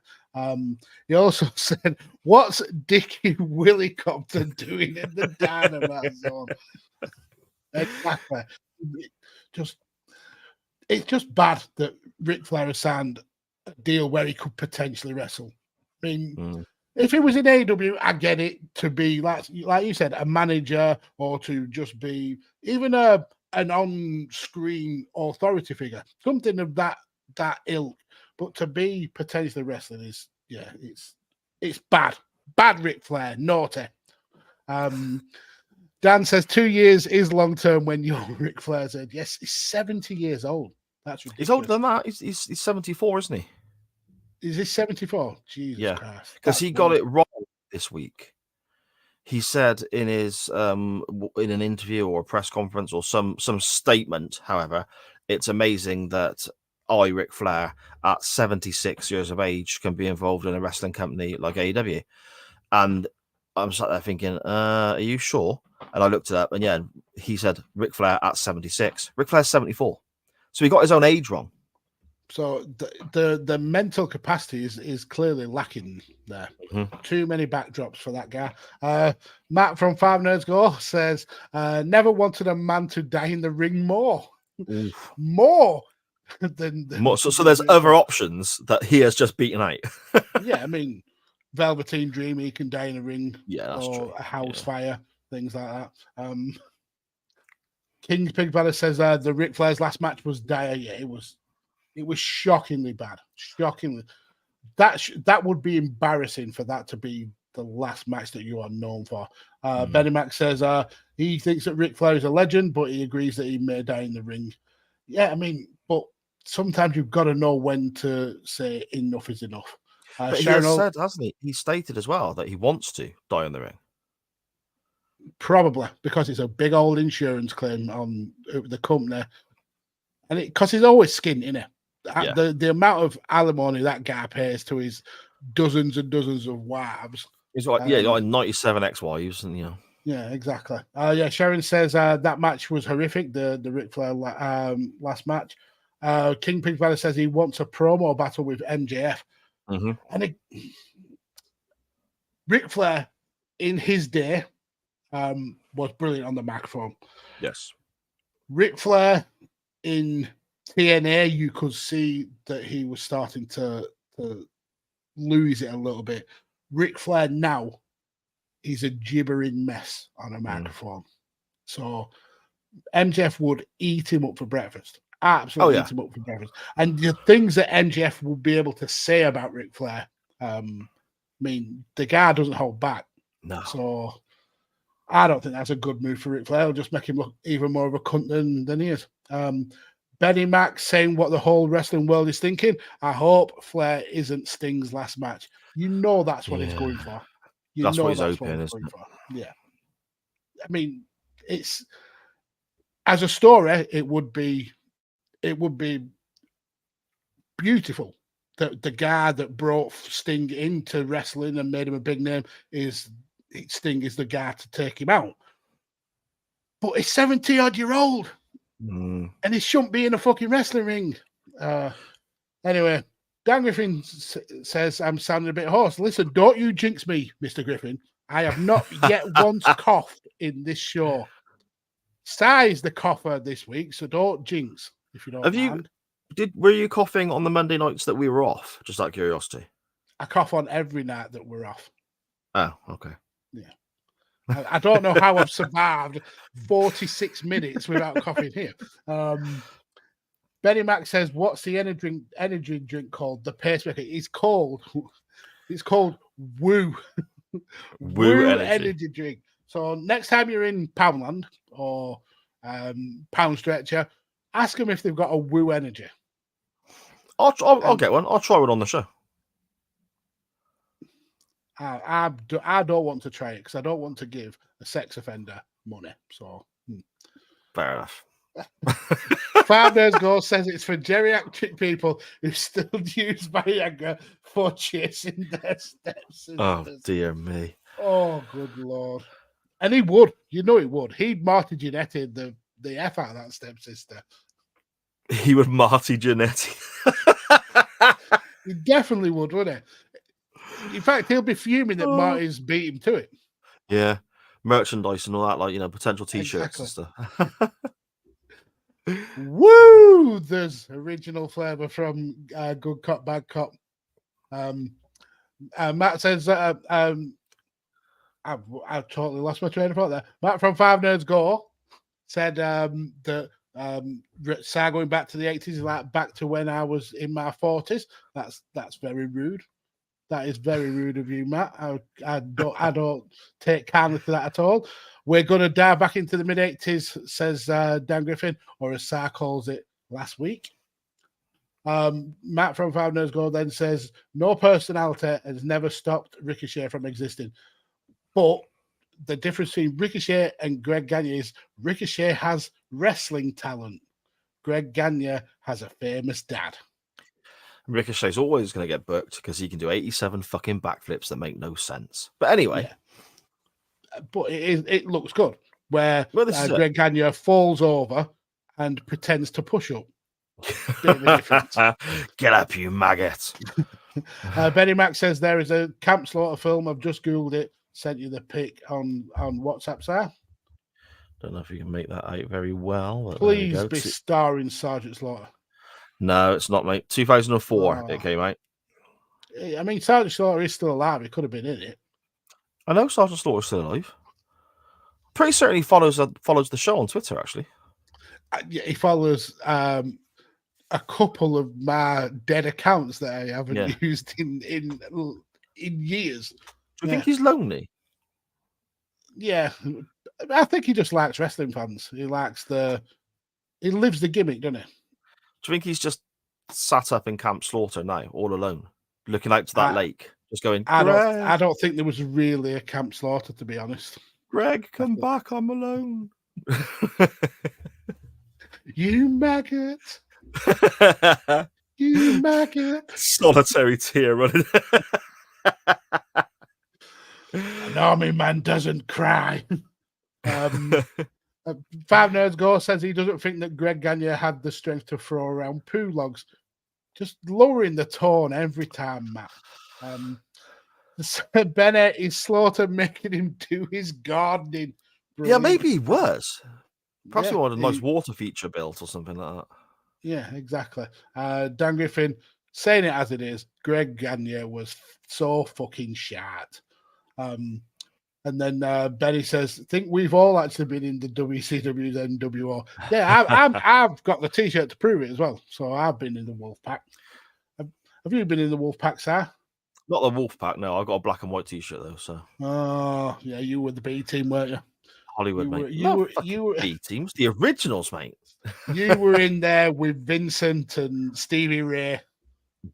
He also said, "What's Dickie Willicopter doing in the Dynamite Zone?" Exactly. It's just bad that Ric Flair has signed a deal where he could potentially wrestle. I mean, if it was in AEW, I get it to be like you said, a manager, or to just be even an on-screen authority figure, something of that ilk. But to be potentially wrestling is, it's bad. Bad Ric Flair, naughty. Dan says 2 years is long term when you're Ric Flair said. Yes, he's 70 years old. That's ridiculous. He's older than that. He's 74, isn't he? Is he 74? Jesus Christ. Because he got it wrong this week. He said in his in an interview or a press conference or some statement, however, it's amazing that I, Ric Flair, at 76 years of age, can be involved in a wrestling company like AEW. And I'm sat there thinking, are you sure? And I looked it up, and he said Ric Flair at 76. Ric Flair's 74. So he got his own age wrong. So the mental capacity is clearly lacking there. Mm-hmm. Too many backdrops for that guy. Matt from Five Nerds Go says, never wanted a man to die in the ring more. More than more. So there's other options that he has just beaten out. Yeah, I mean, Velveteen Dream, he can die in a ring. Yeah, that's true. A house fire, things like that. King Pig Banner says the Ric Flair's last match was dire. Yeah, it was shockingly bad. Shockingly. That would be embarrassing for that to be the last match that you are known for. Benny Mac says he thinks that Ric Flair is a legend, but he agrees that he may die in the ring. Yeah, I mean, but sometimes you've got to know when to say enough is enough. But he has said, hasn't he? He stated as well that he wants to die in the ring. Probably because it's a big old insurance claim on the company, and because he's always skint in it. Yeah. The amount of alimony that guy pays to his dozens and dozens of wives. He's like, like 97 ex-wives, and Yeah, exactly. Sharon says that match was horrific. The Ric Flair last match. King Pig Banner says he wants a promo battle with MJF, and Ric Flair in his day. Was brilliant on the microphone. Yes. Ric Flair in TNA, you could see that he was starting to lose it a little bit. Ric Flair now is a gibbering mess on a microphone. So MJF would eat him up for breakfast. Absolutely eat him up for breakfast. And the things that MJF will be able to say about Ric Flair, I mean, the guy doesn't hold back. No. So I don't think that's a good move for Ric Flair. It'll just make him look even more of a cunt than he is. Benny Mac saying what the whole wrestling world is thinking. I hope Flair isn't Sting's last match. You know that's what he's going for. That's what he's hoping, isn't it? Yeah. I mean, it's as a story, it would be beautiful. The guy that brought Sting into wrestling and made him a big name Sting is the guy to take him out. But he's 70-odd-year-old. And he shouldn't be in a fucking wrestling ring. Anyway, Dan Griffin says, I'm sounding a bit hoarse. Listen, don't you jinx me, Mr. Griffin. I have not yet once coughed in this show. Si's the cougher this week, so don't jinx, if you don't mind. Were you coughing on the Monday nights that we were off? Just out of curiosity. I cough on every night that we're off. Oh, okay. Yeah. I don't know how I've survived 46 minutes without coughing here. Benny Mac says, what's the energy drink called? The pacemaker. It's called Woo. Woo energy drink. So next time you're in Poundland or Pound Stretcher, ask them if they've got a Woo energy. I'll get one. I'll try one on the show. I don't want to try it because I don't want to give a sex offender money. So fair enough. 5 Days Ago says it's for geriatric people who still use Viagra for chasing their stepsisters. Oh dear me. Oh good lord. And he would, he would. He'd Marty Jannetty the F out of that stepsister. He would Marty Jannetty. He definitely would, wouldn't he? In fact, he'll be fuming that Marty's beat him to it. Yeah. Merchandise and all that, like, potential t-shirts and stuff. Woo! There's original flavor from Good Cop, Bad Cop. Matt says, I've totally lost my train of thought there. Matt from 5 Nerds Go said that Sa going back to the 80s is like back to when I was in my 40s. That's very rude. That is very rude of you, Matt. I don't take kindly to that at all. We're going to dive back into the mid-80s, says Dan Griffin, or as Sa calls it, last week. Matt from 5 Nerds Go then says, no personality has never stopped Ricochet from existing. But the difference between Ricochet and Greg Gagne is Ricochet has wrestling talent. Greg Gagne has a famous dad. Ricochet's always going to get booked because he can do 87 fucking backflips that make no sense. But anyway. Yeah. But it looks good. Where Greg Gagne falls over and pretends to push up. Bit of a difference. Get up, you maggot. Benny Mac says there is a Camp Slaughter film. I've just Googled it. Sent you the pic on WhatsApp, sir. Don't know if you can make that out very well. Please be starring Sergeant Slaughter. No, it's not, mate. 2004 it came out. I mean, Sergeant Slaughter is still alive. He could have been in it. I know Sergeant Slaughter's still alive. Pretty certain he follows the show on Twitter, actually. Yeah, he follows a couple of my dead accounts that I haven't used in years. Do you think he's lonely? Yeah, I think he just likes wrestling fans. He lives the gimmick, doesn't he? Do you think he's just sat up in Camp Slaughter now, all alone, looking out to that lake, just going, I don't think there was really a Camp Slaughter, to be honest. Greg, come back, I'm alone. You maggot. You maggot. Solitary tear running. An army man doesn't cry. 5 Nerds Go says he doesn't think that Greg Gagne had the strength to throw around poo logs. Just lowering the tone every time, Matt. Bennett is Slaughter making him do his gardening. Brilliant. Yeah, maybe he was. Perhaps he wanted a nice water feature built or something like that. Yeah, exactly. Dan Griffin saying it as it is, Greg Gagne was so fucking shit. And then Benny says, "Think we've all actually been in the WCW's NWO." Yeah, I've got the T-shirt to prove it as well. So I've been in the Wolfpack. Have you been in the Wolfpack, sir? Not the Wolfpack, no. I've got a black and white T-shirt though. So. Oh yeah, you were the B team, weren't you? Hollywood, You were- mate. you were- you were- B teams, the originals, mate. You were in there with Vincent and Stevie Ray,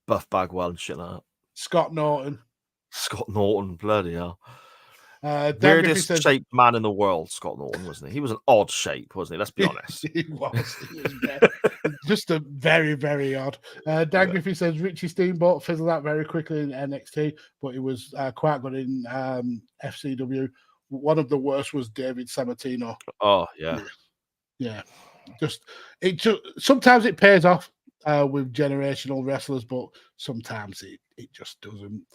Buff Bagwell and shit like that. Scott Norton. Scott Norton, bloody hell. Dan Griffey Weirdest says, shaped man in the world, Scott Norton, wasn't he? He was an odd shape, wasn't he? Let's be honest. He was just a very, very odd. Dan Griffey says Richie Steamboat fizzled out very quickly in NXT, but he was quite good in FCW. One of the worst was David Sammartino. Oh, yeah. Yeah. Sometimes it pays off with generational wrestlers, but sometimes it just doesn't.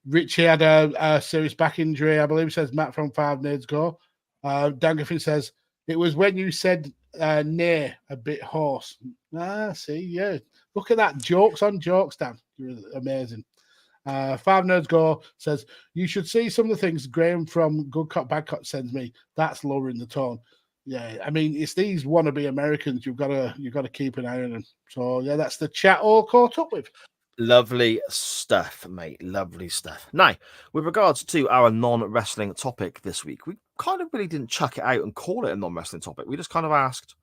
Richie had a serious back injury, I believe, says Matt from 5 Nades Go. Dan Griffin says, it was when you said nay, a bit hoarse. See, yeah. Look at that. Jokes on jokes, Dan. You're amazing. 5 Nerds Go says, you should see some of the things Graham from Good Cop, Bad Cop sends me. That's lowering the tone. Yeah, I mean, it's these wannabe Americans. You've got to keep an eye on them. So, yeah, that's the chat all caught up with. Lovely stuff, mate. Lovely stuff. Now, with regards to our non-wrestling topic this week, we kind of really didn't chuck it out and call it a non-wrestling topic. We just kind of asked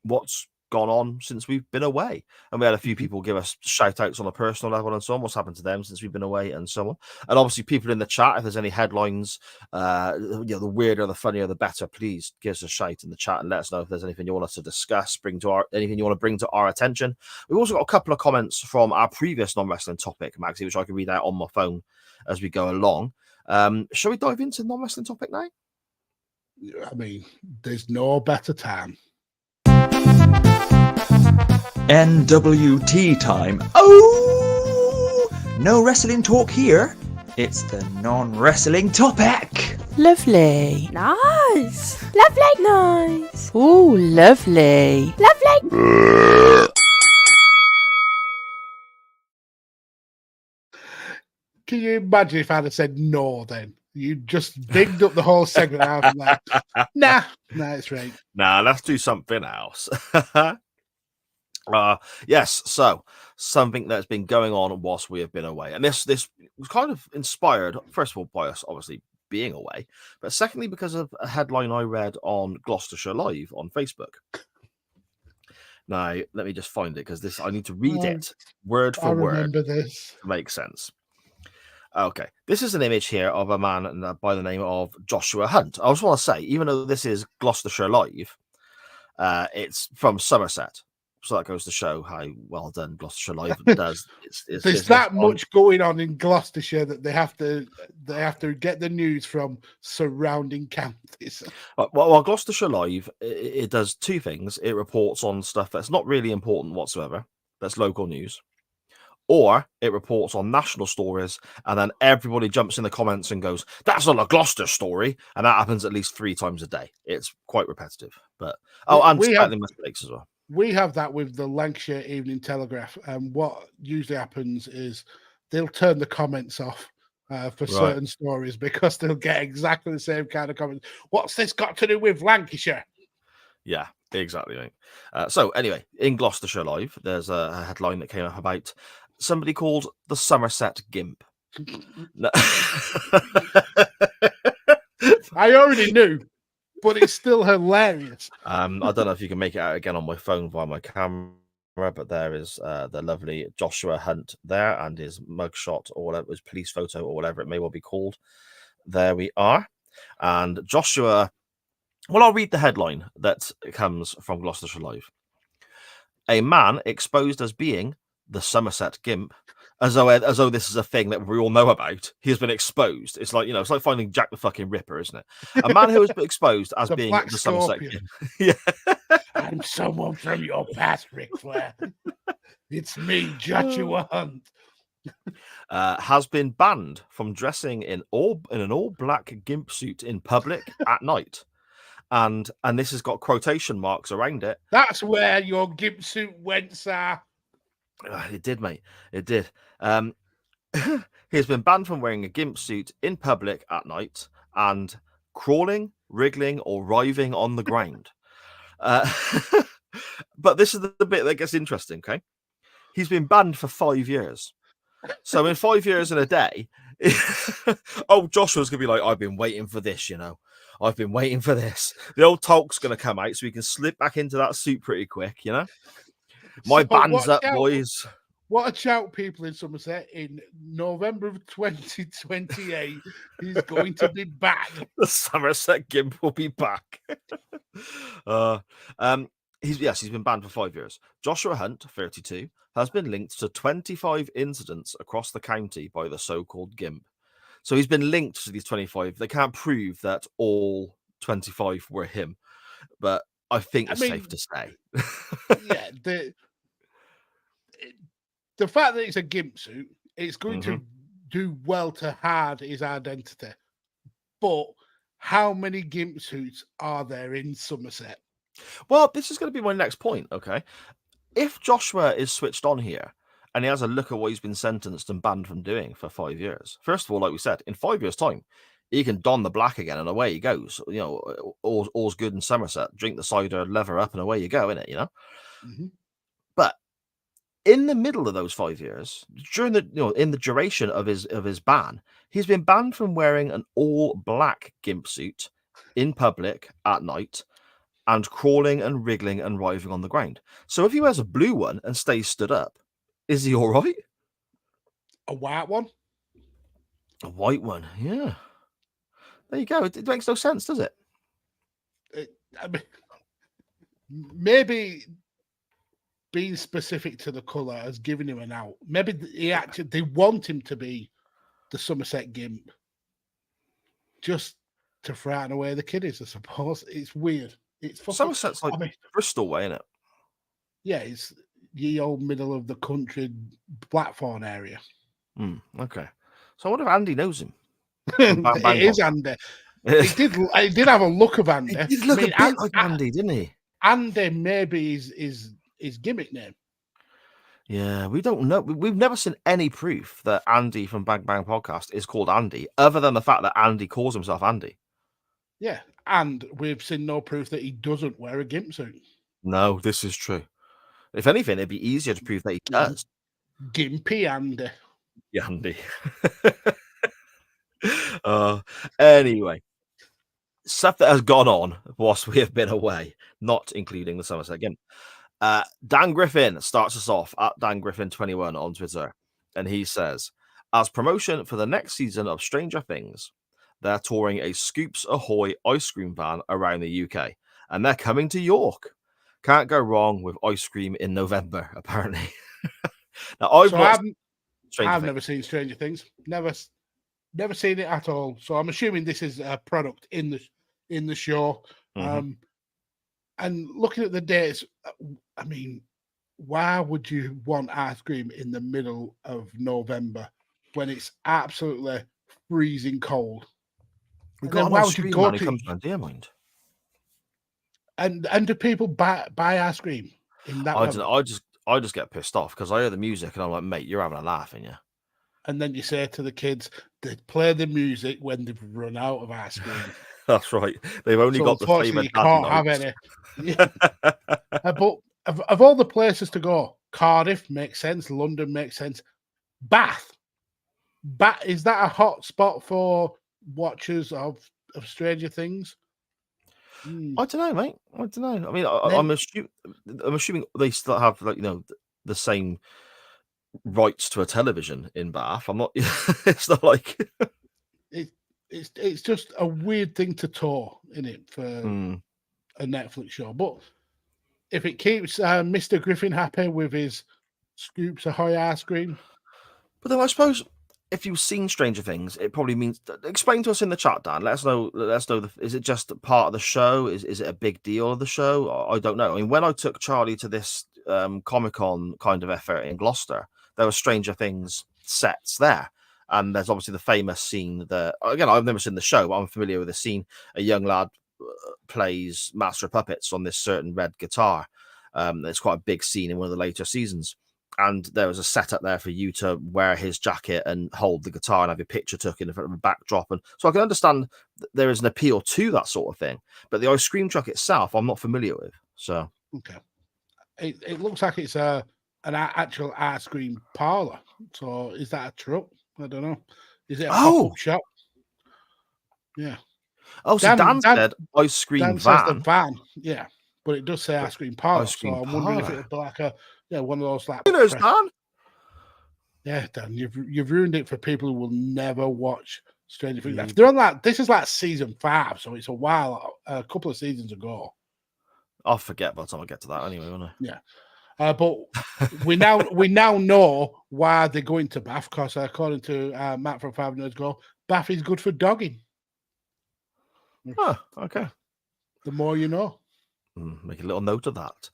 what's gone on since we've been away. And we had a few people give us shout outs on a personal level and so on, what's happened to them since we've been away and so on. And obviously people in the chat, if there's any headlines, the weirder, the funnier, the better, please give us a shout in the chat and let us know if there's anything you want us to discuss, anything you want to bring to our attention. We've also got a couple of comments from our previous non-wrestling topic, Maxie, which I can read out on my phone as we go along. Shall we dive into the non-wrestling topic now? I mean, there's no better time. NWT time. Oh, no wrestling talk here. It's the non-wrestling topic. Lovely. Nice. Lovely. Nice. Oh, lovely. Lovely. Can you imagine if I'd have said no then? You just bigged up the whole segment out of that. Nah, it's right. Nah, let's do something else. Yes, so something that's been going on whilst we have been away. And this was kind of inspired, first of all, by us obviously being away, but secondly, because of a headline I read on Gloucestershire Live on Facebook. Now, let me just find it because I need to read it word for word. I remember this. To make sense. Okay, this is an image here of a man by the name of Joshua Hunt. I just want to say, even though this is Gloucestershire Live, it's from Somerset. So that goes to show how well done Gloucestershire Live does. There's that much going on in Gloucestershire that they have to get the news from surrounding counties. Well, Gloucestershire Live, it does two things. It reports on stuff that's not really important whatsoever. That's local news. Or it reports on national stories, and then everybody jumps in the comments and goes, that's not a Gloucester story. And that happens at least 3 times a day. It's quite repetitive. But and spelling mistakes as well. We have that with the Lancashire Evening Telegraph. And what usually happens is they'll turn the comments off for certain stories because they'll get exactly the same kind of comments. What's this got to do with Lancashire? Yeah. Exactly. Right. So anyway, in Gloucestershire Live, there's a headline that came up about somebody called the Somerset Gimp. I already knew, but it's still hilarious. I don't know if you can make it out again on my phone via my camera, but there is the lovely Joshua Hunt there and his mugshot or whatever, his police photo or whatever it may well be called. There we are. And Joshua, well, I'll read the headline that comes from Gloucestershire Live. A man exposed as being the Somerset Gimp, as though this is a thing that we all know about. He has been exposed. It's like, it's like finding Jack the fucking Ripper, isn't it? A man who has been exposed as being the Somerset Gimp. Yeah. I'm someone from your past, Ric Flair. It's me, Joshua Hunt. Has been banned from dressing in an all-black gimp suit in public at night. And this has got quotation marks around it. That's where your gimp suit went, sir. It did, mate. It did. He has been banned from wearing a gimp suit in public at night and crawling, wriggling, or writhing on the ground. But this is the bit that gets interesting, okay? He's been banned for 5 years. So in 5 years and a day, oh, Joshua's going to be like, I've been waiting for this, you know. I've been waiting for this. The old talk's going to come out so we can slip back into that suit pretty quick, you know. My So band's up, watch out. boys. Watch out, people in Somerset. In November of 2028, he's going to be back. The Somerset Gimp will be back. He's been banned for 5 years. Joshua Hunt, 32, has been linked to 25 incidents across the county by the so-called Gimp. So he's been linked to these 25. They can't prove that all 25 were him, but I think it's safe to say. Yeah, the fact that it's a gimp suit, it's going to do well to hide his identity. But how many gimp suits are there in Somerset? Well, this is going to be my next point, okay? If Joshua is switched on here and he has a look at what he's been sentenced and banned from doing for 5 years, first of all, like we said, in 5 years' time, he can don the black again and away he goes. You know, all's good in Somerset. Drink the cider, lever up, and away you go, innit, you know? Mm-hmm. But in the middle of those 5 years, during in the duration of his ban, he's been banned from wearing an all black gimp suit in public at night and crawling and wriggling and writhing on the ground. So if he wears a blue one and stays stood up, is he all right? A white one? A white one, yeah. There you go. It makes no sense, does it? I mean, maybe being specific to the colour has given him an out. Maybe they want him to be the Somerset Gimp just to frighten away the kiddies, I suppose. It's weird. It's Somerset's like Bristol way, isn't it? Yeah, it's the old middle of the country Blackthorn area. Okay. So I wonder if Andy knows him. It is Andy. He did have a look of Andy. He did look a bit like Andy, didn't he? Andy maybe is his gimmick name. Yeah, we don't know. We've never seen any proof that Andy from Bang Bang Podcast is called Andy, other than the fact that Andy calls himself Andy. Yeah, and we've seen no proof that he doesn't wear a gimp suit. No, this is true. If anything, it'd be easier to prove that he does. Gimpy Andy. Yeah, Andy. Anyway, stuff that has gone on whilst we have been away, not including the Somerset Gimp. Dan Griffin starts us off at Dan Griffin 21 on Twitter, and he says, as promotion for the next season of Stranger Things, they're touring a Scoops Ahoy ice cream van around the UK, and they're coming to York. Can't go wrong with ice cream in November, apparently. Now, I've never seen Stranger Things. Never seen it at all. So I'm assuming this is a product in the show. And looking at the dates, I mean, why would you want ice cream in the middle of November when it's absolutely freezing cold? Why would you go to? Comes to dear mind. And do people buy ice cream in that? I just get pissed off because I hear the music and I'm like, mate, you're having a laugh, ain't you? And then you say to the kids, they play the music when they've run out of ice cream. That's right. They've only got the flavoured. You can't have any. Yeah. But of all the places to go, Cardiff makes sense. London makes sense. Bath, is that a hot spot for watchers of Stranger Things? I don't know, mate. I don't know. I mean, I'm assuming they still have the same rights to a television in Bath. I'm not. It's not like it's just a weird thing to tour, isn't it, for a Netflix show? But if it keeps Mr. Griffin happy with his Scoops Ahoy ice cream, but then I suppose if you've seen Stranger Things, it probably means. Explain to us in the chat, Dan. Let us know. Is it just part of the show? Is it a big deal of the show? I don't know. I mean, when I took Charlie to this Comic-Con kind of effort in Gloucester, there were Stranger Things sets there. And there's obviously the famous scene that, again, I've never seen the show, but I'm familiar with the scene. A young lad plays Master of Puppets on this certain red guitar. It's quite a big scene in one of the later seasons. and there was a setup there for you to wear his jacket and hold the guitar and have your picture took in front of a backdrop. And so I can understand there is an appeal to that sort of thing. But the ice cream truck itself, I'm not familiar with. So okay, it looks like it's an actual ice cream parlor. So is that a truck? I don't know. Is it a pop-up shop? Yeah. Oh, so Dan said ice cream Dan van. says the van, yeah, but it does say ice cream parlor. Ice cream so I'm wondering if parlour. it'll be like a one of those like. Dan. Yeah, Dan, you've ruined it for people who will never watch Stranger Things. They're on this is like season 5, so it's a couple of seasons ago. I'll forget by the time I get to that anyway, won't I? Yeah. But we now know why they're going to Bath, because according to Matt from 5 Nerds Go, Bath is good for dogging. Oh, okay. The more you know. Make a little note of that.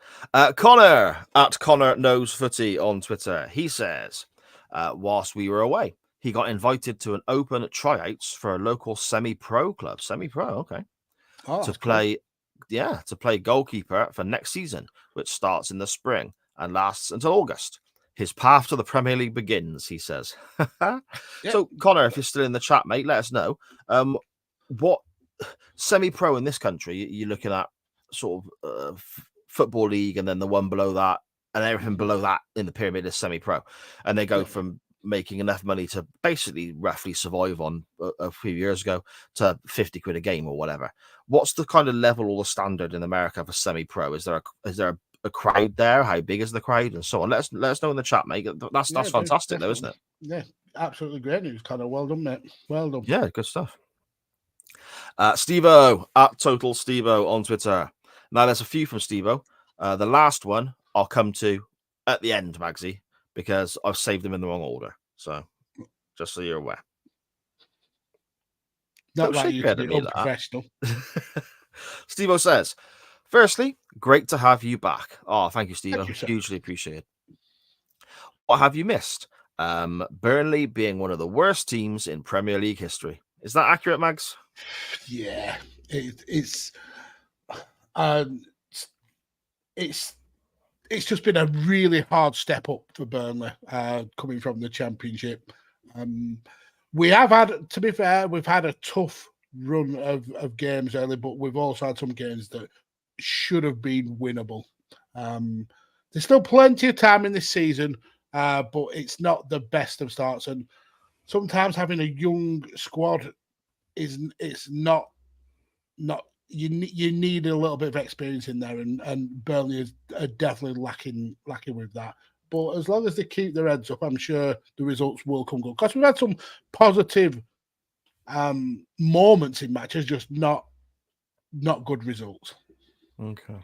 Connor at Connor Knows Footy on Twitter. He says, whilst we were away, he got invited to an open tryouts for a local semi-pro club. Semi-pro, okay. To play goalkeeper for next season, which starts in the spring and lasts until August. His path to the Premier League begins, he says. So, Connor, if you're still in the chat, mate, let us know. What semi-pro in this country, you're looking at sort of football league, and then the one below that, and everything below that in the pyramid is semi-pro. And they go from making enough money to basically roughly survive on a few years ago to 50 quid a game or whatever. What's the kind of level or the standard in America for semi-pro? Is there a crowd there? How big is the crowd and so on? Let us know in the chat, mate. That's fantastic, though, isn't it? Yeah, absolutely great news, Connor. Well done, mate. Well done. Yeah, good stuff. Steve-O at Total Steve-O on Twitter. Now, there's a few from Steve-O. The last one I'll come to at the end, Magsy, because I've saved them in the wrong order. So, just so you're aware. Not like you to be unprofessional. Steve-O says, firstly, great to have you back. Oh, thank you, Steve-O. Hugely appreciated. What have you missed? Burnley being one of the worst teams in Premier League history. Is that accurate, Mags? Yeah, it's just been a really hard step up for Burnley coming from the Championship. We have had, to be fair, we've had a tough run of games early, but we've also had some games that should have been winnable. There's still plenty of time in this season, but it's not the best of starts. And sometimes having a young squad it's not you need a little bit of experience in there, and Burnley is definitely lacking with that. But as long as they keep their heads up, I'm sure the results will come good, because we've had some positive moments in matches, just not good results. Okay.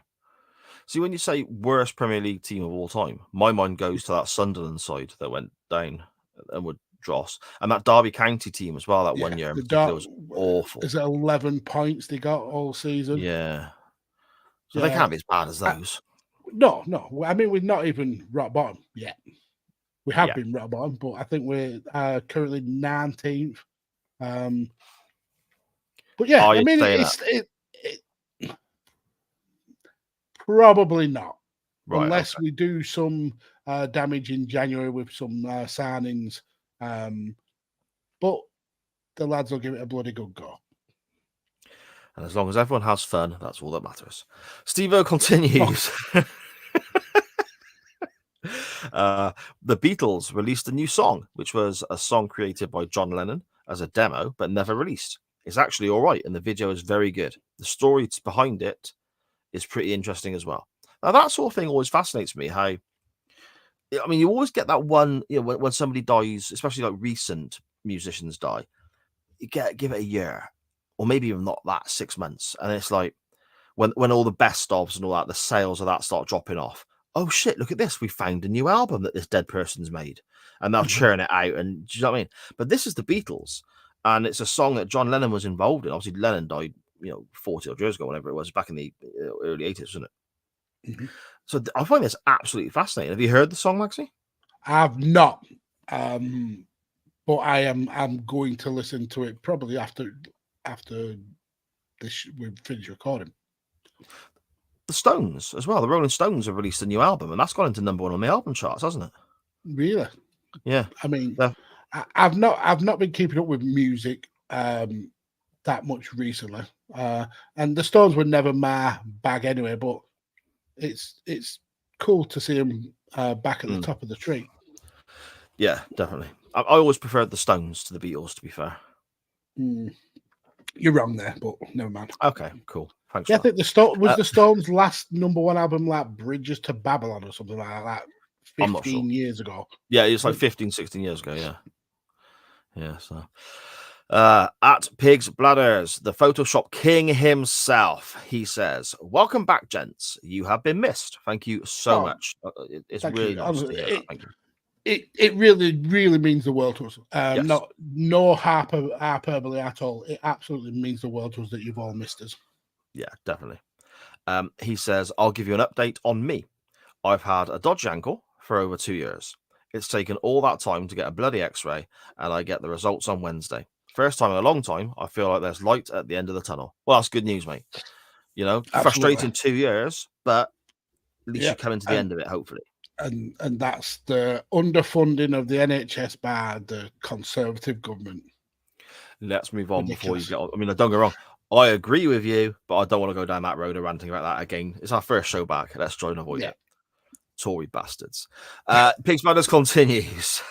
See, when you say worst Premier League team of all time, my mind goes to that Sunderland side that went down and would dross, and that Derby County team as well. That 1 year was awful. Is it 11 points they got all season? Yeah. So they can't be as bad as those. No. I mean, we're not even rock bottom yet. We have been rock bottom, but I think we're currently 19th. But yeah, I mean, it probably not. Right, unless we do some damage in January with some signings. But the lads will give it a bloody good go. And as long as everyone has fun, that's all that matters. Steve-O continues. The Beatles released a new song, which was a song created by John Lennon as a demo, but never released. It's actually all right, and the video is very good. The story behind it is pretty interesting as well. Now, that sort of thing always fascinates me. How, I mean, you always get that one, when somebody dies, especially like recent musicians die, you give it a year, or maybe even not that, 6 months, and it's like when all the best ofs and all that, the sales of that start dropping off. Oh shit, look at this, we found a new album that this dead person's made, and they'll churn it out, and do you know what I mean? But this is the Beatles, and it's a song that John Lennon was involved in. Obviously Lennon died 40 odd years ago, whenever it was, back in the early 80s, wasn't it? Mm-hmm. So I find this absolutely fascinating. Have you heard the song, Maxie? I've not, but I'm going to listen to it probably after this we finish recording. The Stones as well. The Rolling Stones have released a new album, and that's gone into #1 on the album charts, hasn't it? Really? Yeah. I mean, Yeah. I've not been keeping up with music that much recently, and the Stones were never my bag anyway. But it's cool to see them back at the top of the tree. Yeah, definitely. I always preferred the Stones to the Beatles, to be fair. You're wrong there, but never mind. Okay, cool. Thanks. Yeah, I For think the Stones' last #1 album, like Bridges to Babylon or something like that, I'm not sure. 15 years ago. Yeah, it's like 15, 16 years ago. Yeah. Yeah. So, at Pigs Bladders, the Photoshop king himself, he says, "Welcome back, gents. You have been missed. Thank you so much. It's really nice to hear that. Thank you. It really, really means the world to us. Yes. No hyperbole at all. It absolutely means the world to us that you've all missed us. Yeah, definitely. He says, I'll give you an update on me. I've had a dodgy ankle for over 2 years. It's taken all that time to get a bloody x-ray, and I get the results on Wednesday. First time in a long time, I feel like there's light at the end of the tunnel. Well, that's good news, mate. You know, frustrating 2 years, but at least you're coming to the end of it, hopefully. And that's the underfunding of the NHS by the Conservative government. Let's move on before you get on. I mean, don't get wrong. I agree with you, but I don't want to go down that road of ranting about that again. It's our first show back. Let's try and avoid it. Tory bastards. Pigs Matters continues.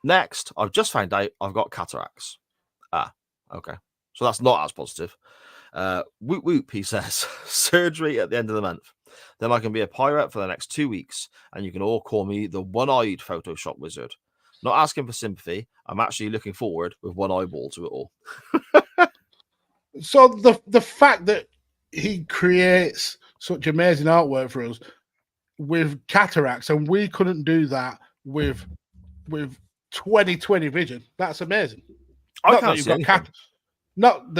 Next, I've just found out I've got cataracts. Okay. So that's not as positive. Whoop whoop, he says. Surgery at the end of the month. Then I can be a pirate for the next 2 weeks, and you can all call me the one-eyed Photoshop wizard. Not asking for sympathy. I'm actually looking forward with one eyeball to it all. So the fact that he creates such amazing artwork for us with cataracts, and we couldn't do that with 20/20 vision, that's amazing. Not that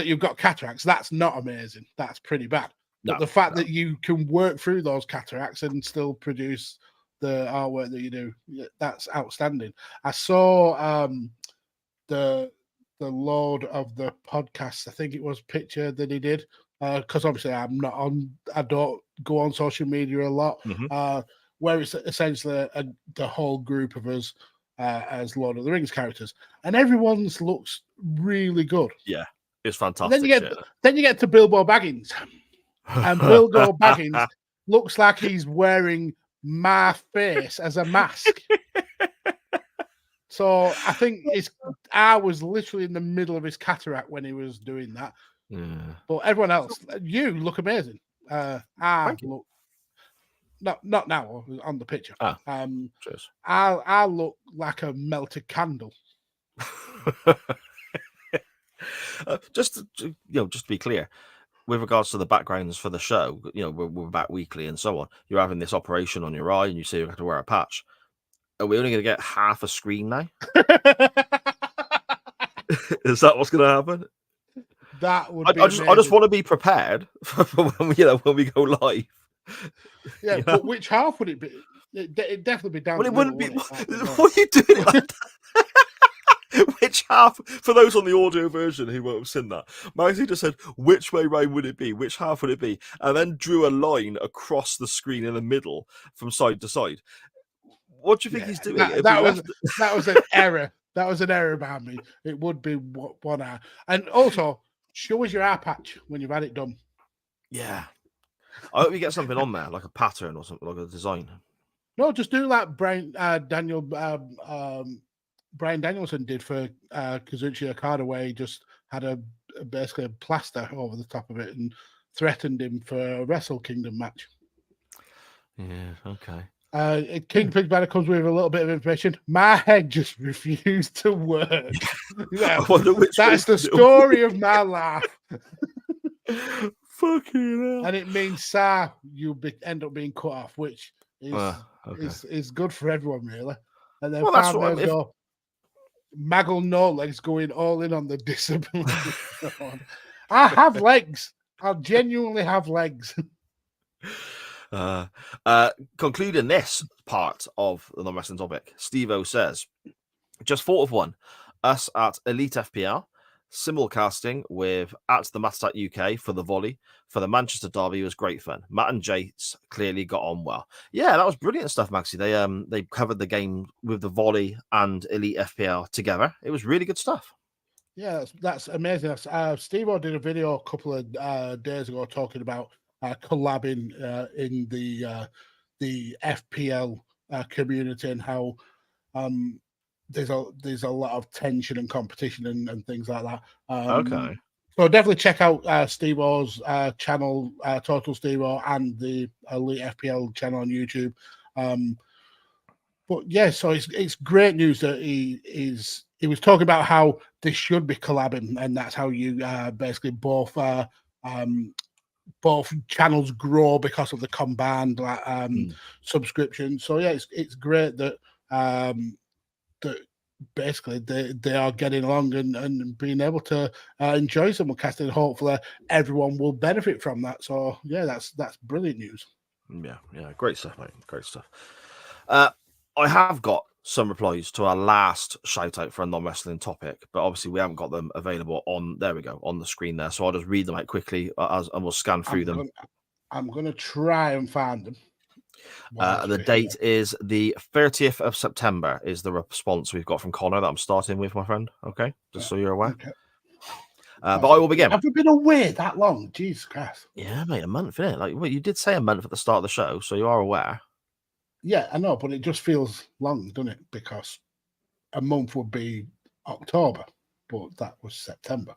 you've got cataracts. That's not amazing. That's pretty bad. But the fact that you can work through those cataracts and still produce the artwork that you do, that's outstanding. I saw the Lord of the Podcast, I think it was, picture that he did, because obviously I don't go on social media a lot, where it's essentially the whole group of us as Lord of the Rings characters, and everyone's looks really good. Yeah, it's fantastic. Then you get to Bilbo Baggins, and Bilbo Baggins looks like he's wearing my face as a mask. So I think I was literally in the middle of his cataract when he was doing that. Yeah. But everyone else, you look amazing. Thank you. Look, not now on the picture. Cheers. I look like a melted candle. Just to be clear, with regards to the backgrounds for the show, we're back weekly and so on. You're having this operation on your eye, and you say you have to wear a patch. Are we only going to get half a screen now? Is that what's going to happen? That would. I just want to be prepared for when we go live. Yeah, but which half would it be? It'd definitely be down. Well, it wouldn't be. What are you doing like that? Which half? For those on the audio version who won't have seen that, Maxie just said, "Which way round would it be? Which half would it be?" And then drew a line across the screen in the middle from side to side. What do you think he's doing? That was an error. That was an error behind me. It would be 1 hour. And also, show us your eye patch when you've had it done. Yeah. I hope you get something on there, like a pattern or something, like a design. No, just do like Brian Danielson did for Kazuchi Okada, where he just had basically a plaster over the top of it and threatened him for a Wrestle Kingdom match. Yeah, okay. King Pig's Banner comes with a little bit of information. My head just refused to work. That's the story of my life. Fucking hell. And it means you'll end up being cut off, which is good for everyone, really. And then Maggle No Legs going all in on the disability. I have legs. I genuinely have legs. Concluding this part of the non-wrestling topic, Steve-O says, just thought of one. Us at Elite FPL Simulcasting with at the Matstat UK for the volley for the Manchester derby was great fun. Matt and Jace clearly got on well. Yeah, that was brilliant stuff, Maxie. They covered the game with the volley and Elite FPL together. It was really good stuff. Yeah, that's amazing. Steve-O did a video a couple of days ago talking about collabing in the FPL community and how there's a lot of tension and competition and things like that. Okay. So definitely check out Steve-O's channel, Total Steve-O, and the Elite FPL channel on YouTube. But yeah, so it's great news that he was talking about how this should be collabing, and that's how you basically both channels grow because of the combined subscription. So yeah, it's great that that basically they are getting along and being able to enjoy simulcasting. Hopefully everyone will benefit from that. So yeah, that's brilliant news. Yeah, great stuff, mate. Great stuff. I have got some replies to our last shout out for a non-wrestling topic, but obviously we haven't got them available on the screen there. So I'll just read them out quickly and we'll scan through them. I'm gonna try and find them. The date is the 30th of September is the response we've got from Connor that I'm starting with, my friend. Okay, just so you're aware. Okay. But I will begin. Have we been away that long? Jesus Christ. Yeah, mate, a month, innit? Like, well, you did say a month at the start of the show, so you are aware. Yeah, I know, but it just feels long, doesn't it? Because a month would be October, but that was September.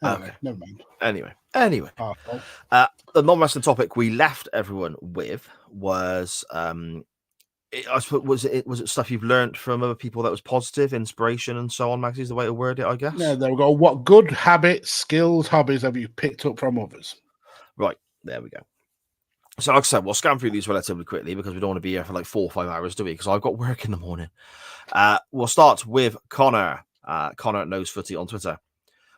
Anyway, Okay. Never mind. Anyway. The non-wrestling topic we left everyone with was I suppose was it stuff you've learned from other people that was positive, inspiration, and so on, Max, is the way to word it, I guess. Yeah, there we go. What good habits, skills, hobbies have you picked up from others? Right, there we go. So like I said, we'll scan through these relatively quickly because we don't want to be here for like 4 or 5 hours, do we? Because I've got work in the morning. We'll start with Connor. Connor at Nose Footy on Twitter.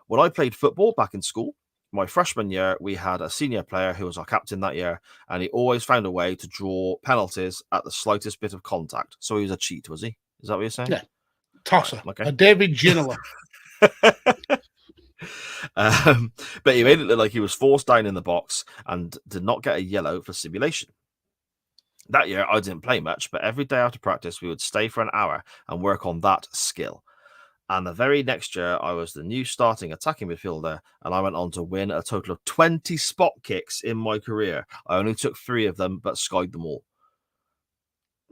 When I played football back in school, my freshman year, we had a senior player who was our captain that year, and he always found a way to draw penalties at the slightest bit of contact. So he was a cheat, was he? Is that what you're saying? Yeah. Tosser. Okay. A David Ginola. But he made it look like he was forced down in the box and did not get a yellow for simulation. That year, I didn't play much, but every day after practice, we would stay for an hour and work on that skill. And the very next year, I was the new starting attacking midfielder, and I went on to win a total of 20 spot kicks in my career. I only took 3 of them, but skied them all.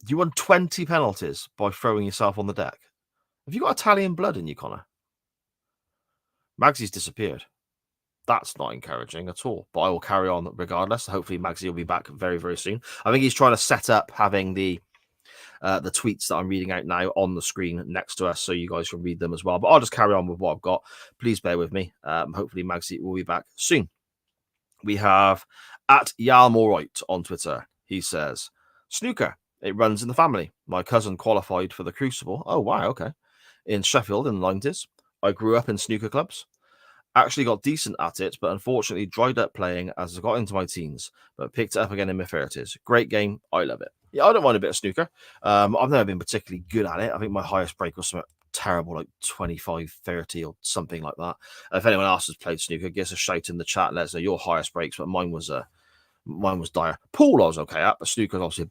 You won 20 penalties by throwing yourself on the deck. Have you got Italian blood in you, Connor? Magsy's disappeared. That's not encouraging at all, but I will carry on regardless. Hopefully, Magsy will be back very, very soon. I think he's trying to set up having the tweets that I'm reading out now on the screen next to us so you guys can read them as well. But I'll just carry on with what I've got. Please bear with me. Hopefully, Magsy will be back soon. We have at Yalmorite on Twitter. He says, snooker. It runs in the family. My cousin qualified for the Crucible. Oh, wow. Okay. In Sheffield in the 90s. I grew up in snooker clubs. Actually got decent at it, but unfortunately dried up playing as I got into my teens, but picked it up again in my 30s. Great game. I love it. Yeah, I don't mind a bit of snooker. I've never been particularly good at it. I think my highest break was something terrible, like 25, 30 or something like that. If anyone else has played snooker, give us a shout in the chat. Let us know your highest breaks, but mine was dire. Pool I was okay at, but snooker is obviously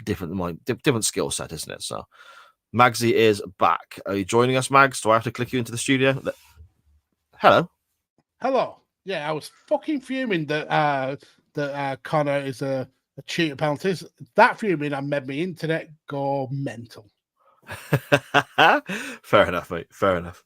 different skill set, isn't it? So Magsy is back. Are you joining us, Mags? Do I have to click you into the studio? Hello. Hello. Yeah, I was fucking fuming that Connor is a cheat at penalties. That fuming and made my internet go mental. Fair enough, mate. Fair enough.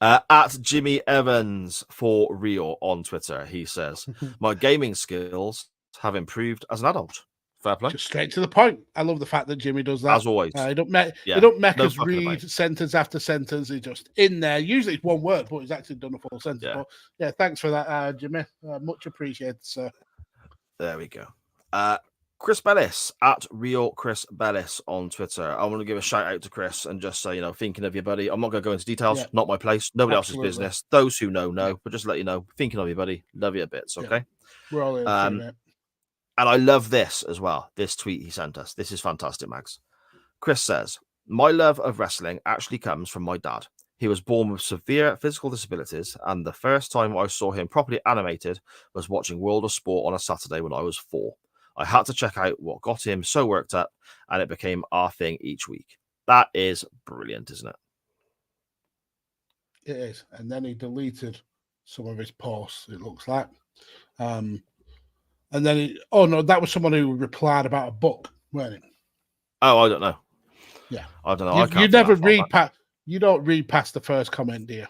At Jimmy Evans for real on Twitter, he says, my gaming skills have improved as an adult. Fair play. Just straight to the point. I love the fact that Jimmy does that. As always. He don't make no us read sentence after sentence. He's just in there. Usually it's one word, but he's actually done a full sentence. Yeah, but yeah, thanks for that, Jimmy. Much appreciated, sir. There we go. Chris Bellis at Real Chris Bellis on Twitter. I want to give a shout out to Chris and just say, thinking of you, buddy. I'm not going to go into details. Yeah. Not my place. Nobody else's business. Those who know, but just let you know, thinking of you, buddy. Love you a bit. Okay. Yeah. We're all in. And I love this as well. This tweet he sent us. This is fantastic, Max. Chris says, my love of wrestling actually comes from my dad. He was born with severe physical disabilities, and the first time I saw him properly animated was watching World of Sport on a Saturday when I was 4. I had to check out what got him so worked up, and it became our thing each week. That is brilliant, isn't it? It is. And then he deleted some of his posts, it looks like. And then that was someone who replied about a book, weren't it? Oh, I don't know. Yeah. I don't know. You never read past. You don't read past the first comment, do you?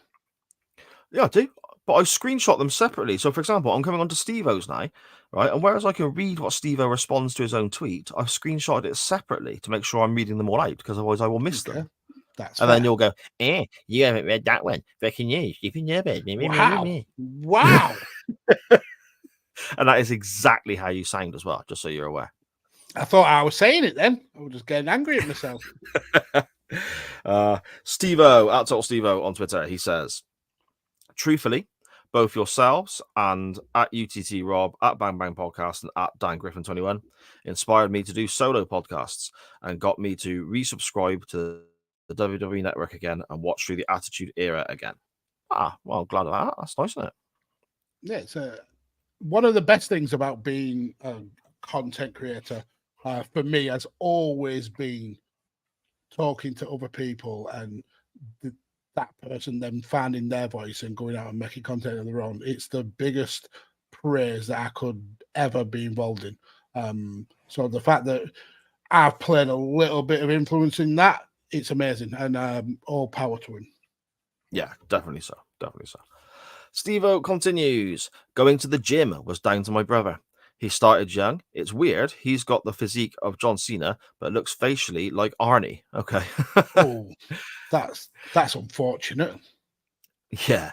Yeah, I do. But I screenshot them separately. So, for example, I'm coming on to Steve-O's now, right? And whereas I can read what Steve-O responds to his own tweet, I've screenshotted it separately to make sure I'm reading them all out, because otherwise I will miss them. That's and fair. then you'll go, you haven't read that one. Fucking you. Even your bed. Wow. And that is exactly how you sound as well, just so you're aware. I thought I was saying it then. I was just getting angry at myself. Steve-O, at Total Steve-O on Twitter, he says, truthfully, both yourselves and at UTT Rob, at Bang Bang Podcast, and at Dan Griffin 21 inspired me to do solo podcasts and got me to resubscribe to the WWE Network again and watch through the Attitude Era again. Well, I'm glad of that. That's nice, isn't it? Yeah, it's one of the best things about being a content creator for me has always been talking to other people and that person then finding their voice and going out and making content of their own. It's the biggest praise that I could ever be involved in. So the fact that I've played a little bit of influence in that, it's amazing, and all power to him. Yeah, definitely so. Definitely so. Steve-O continues. Going to the gym was down to my brother. He started young. It's weird. He's got the physique of John Cena, but looks facially like Arnie. Okay. Oh, that's unfortunate. Yeah.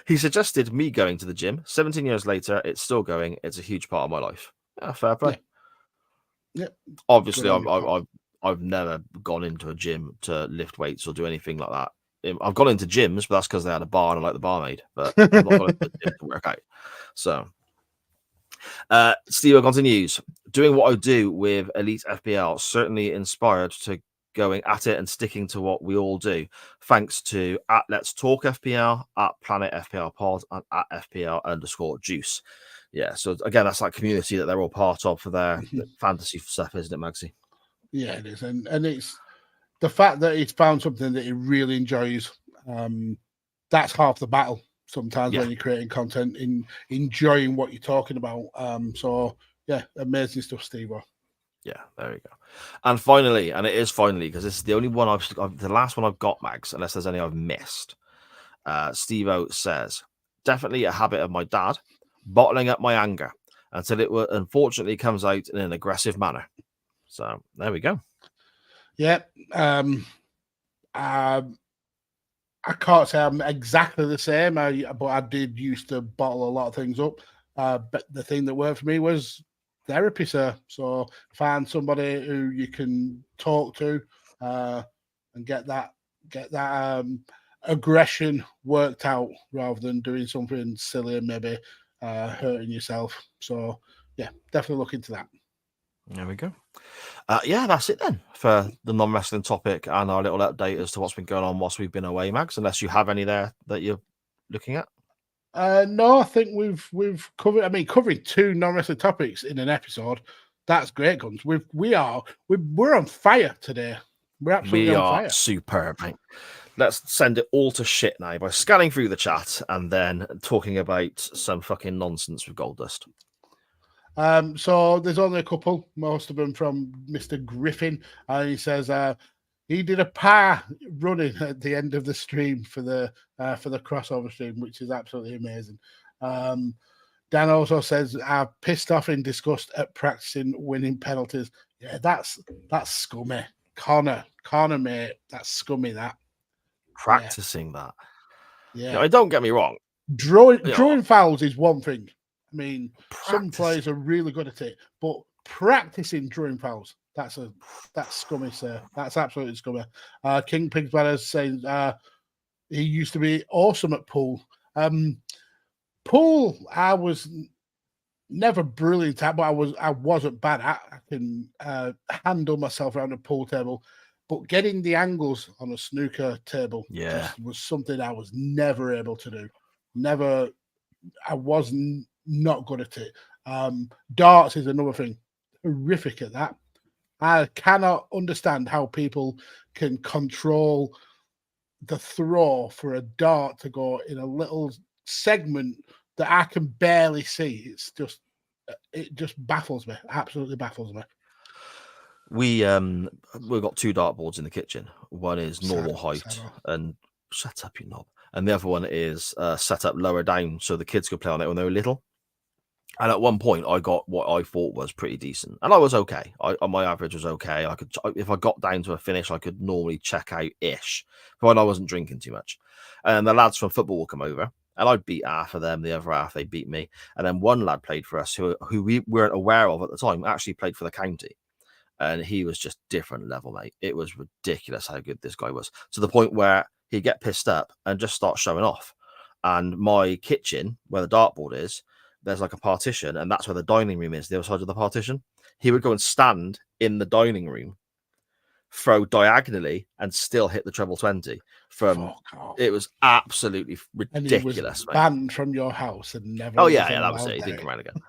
He suggested me going to the gym. 17 years later, it's still going. It's a huge part of my life. Yeah, fair play. Yeah. Obviously, I've never gone into a gym to lift weights or do anything like that. I've gone into gyms, but that's because they had a bar and I like the barmaid. But I've not gone into the gym to work out. So, Steve continues. Doing what I do with Elite FPL certainly inspired to going at it and sticking to what we all do. Thanks to at Let's Talk FPL, at Planet FPL Pod, and at FPL_Juice. Yeah, so again, that's that community that they're all part of for their fantasy stuff, isn't it, Magsy? Yeah, it is. And it's the fact that he's found something that he really enjoys. That's half the battle sometimes when you're creating content, in enjoying what you're talking about. So, yeah, amazing stuff, Steve-O. Yeah, there we go. And finally, and it is finally, because this is the only one the last one I've got, Mags, unless there's any I've missed. Steve-O says, definitely a habit of my dad, bottling up my anger until it unfortunately comes out in an aggressive manner. So there we go. Yeah. I can't say I'm exactly the same, but I did used to bottle a lot of things up. But the thing that worked for me was therapy, sir. So find somebody who you can talk to and get that aggression worked out, rather than doing something silly and maybe hurting yourself. So yeah, definitely look into that. There we go. Yeah, that's it then for the non-wrestling topic and our little update as to what's been going on whilst we've been away, Mags, unless you have any there that you're looking at. No, I think we've covered. I mean, covering 2 non-wrestling topics in an episode, that's great, guns. We're on fire today. We're absolutely on fire. Superb, mate. Let's send it all to shit now by scanning through the chat and then talking about some fucking nonsense with Goldust. So there's only a couple, most of them from Mr. Griffin, and he says he did a par running at the end of the stream for the crossover stream, which is absolutely amazing. Dan also says, I'm pissed off in disgust at practicing winning penalties. Yeah, that's scummy. Connor, mate, that's scummy, that. Practicing that. Yeah. Don't get me wrong. Drawing fouls is one thing. I mean, some players are really good at it, but practicing drawing fouls, that's scummy, sir. That's absolutely scummy. King Pigs Brothers saying he used to be awesome at pool. Pool, I was never brilliant at, but I wasn't bad at. I can handle myself around a pool table. but getting the angles on a snooker table Yeah. was something I was never able to do. Never, I was not good at it. Darts is another thing. Horrific at that. I cannot understand how people can control the throw for a dart to go in a little segment that I can barely see. It just baffles me. Absolutely baffles me. We've got 2 dartboards in the kitchen. One is normal height and shut up, you knob. And the other one is set up lower down so the kids could play on it when they were little. And at one point, I got what I thought was pretty decent, and I was okay. My average was okay. If I got down to a finish, I could normally check out ish, but I wasn't drinking too much. And the lads from football will come over, and I'd beat half of them. The other half they beat me. And then one lad played for us who we weren't aware of at the time. Actually played for the county, and he was just different level, mate. It was ridiculous how good this guy was, to the point where he'd get pissed up and just start showing off. And my kitchen, where the dartboard is, there's like a partition, and that's where the dining room is, the other side of the partition. He would go and stand in the dining room, throw diagonally, and still hit the treble 20 from. It was absolutely ridiculous. And he was banned from your house and never. Oh yeah, that was it. He didn't come around again.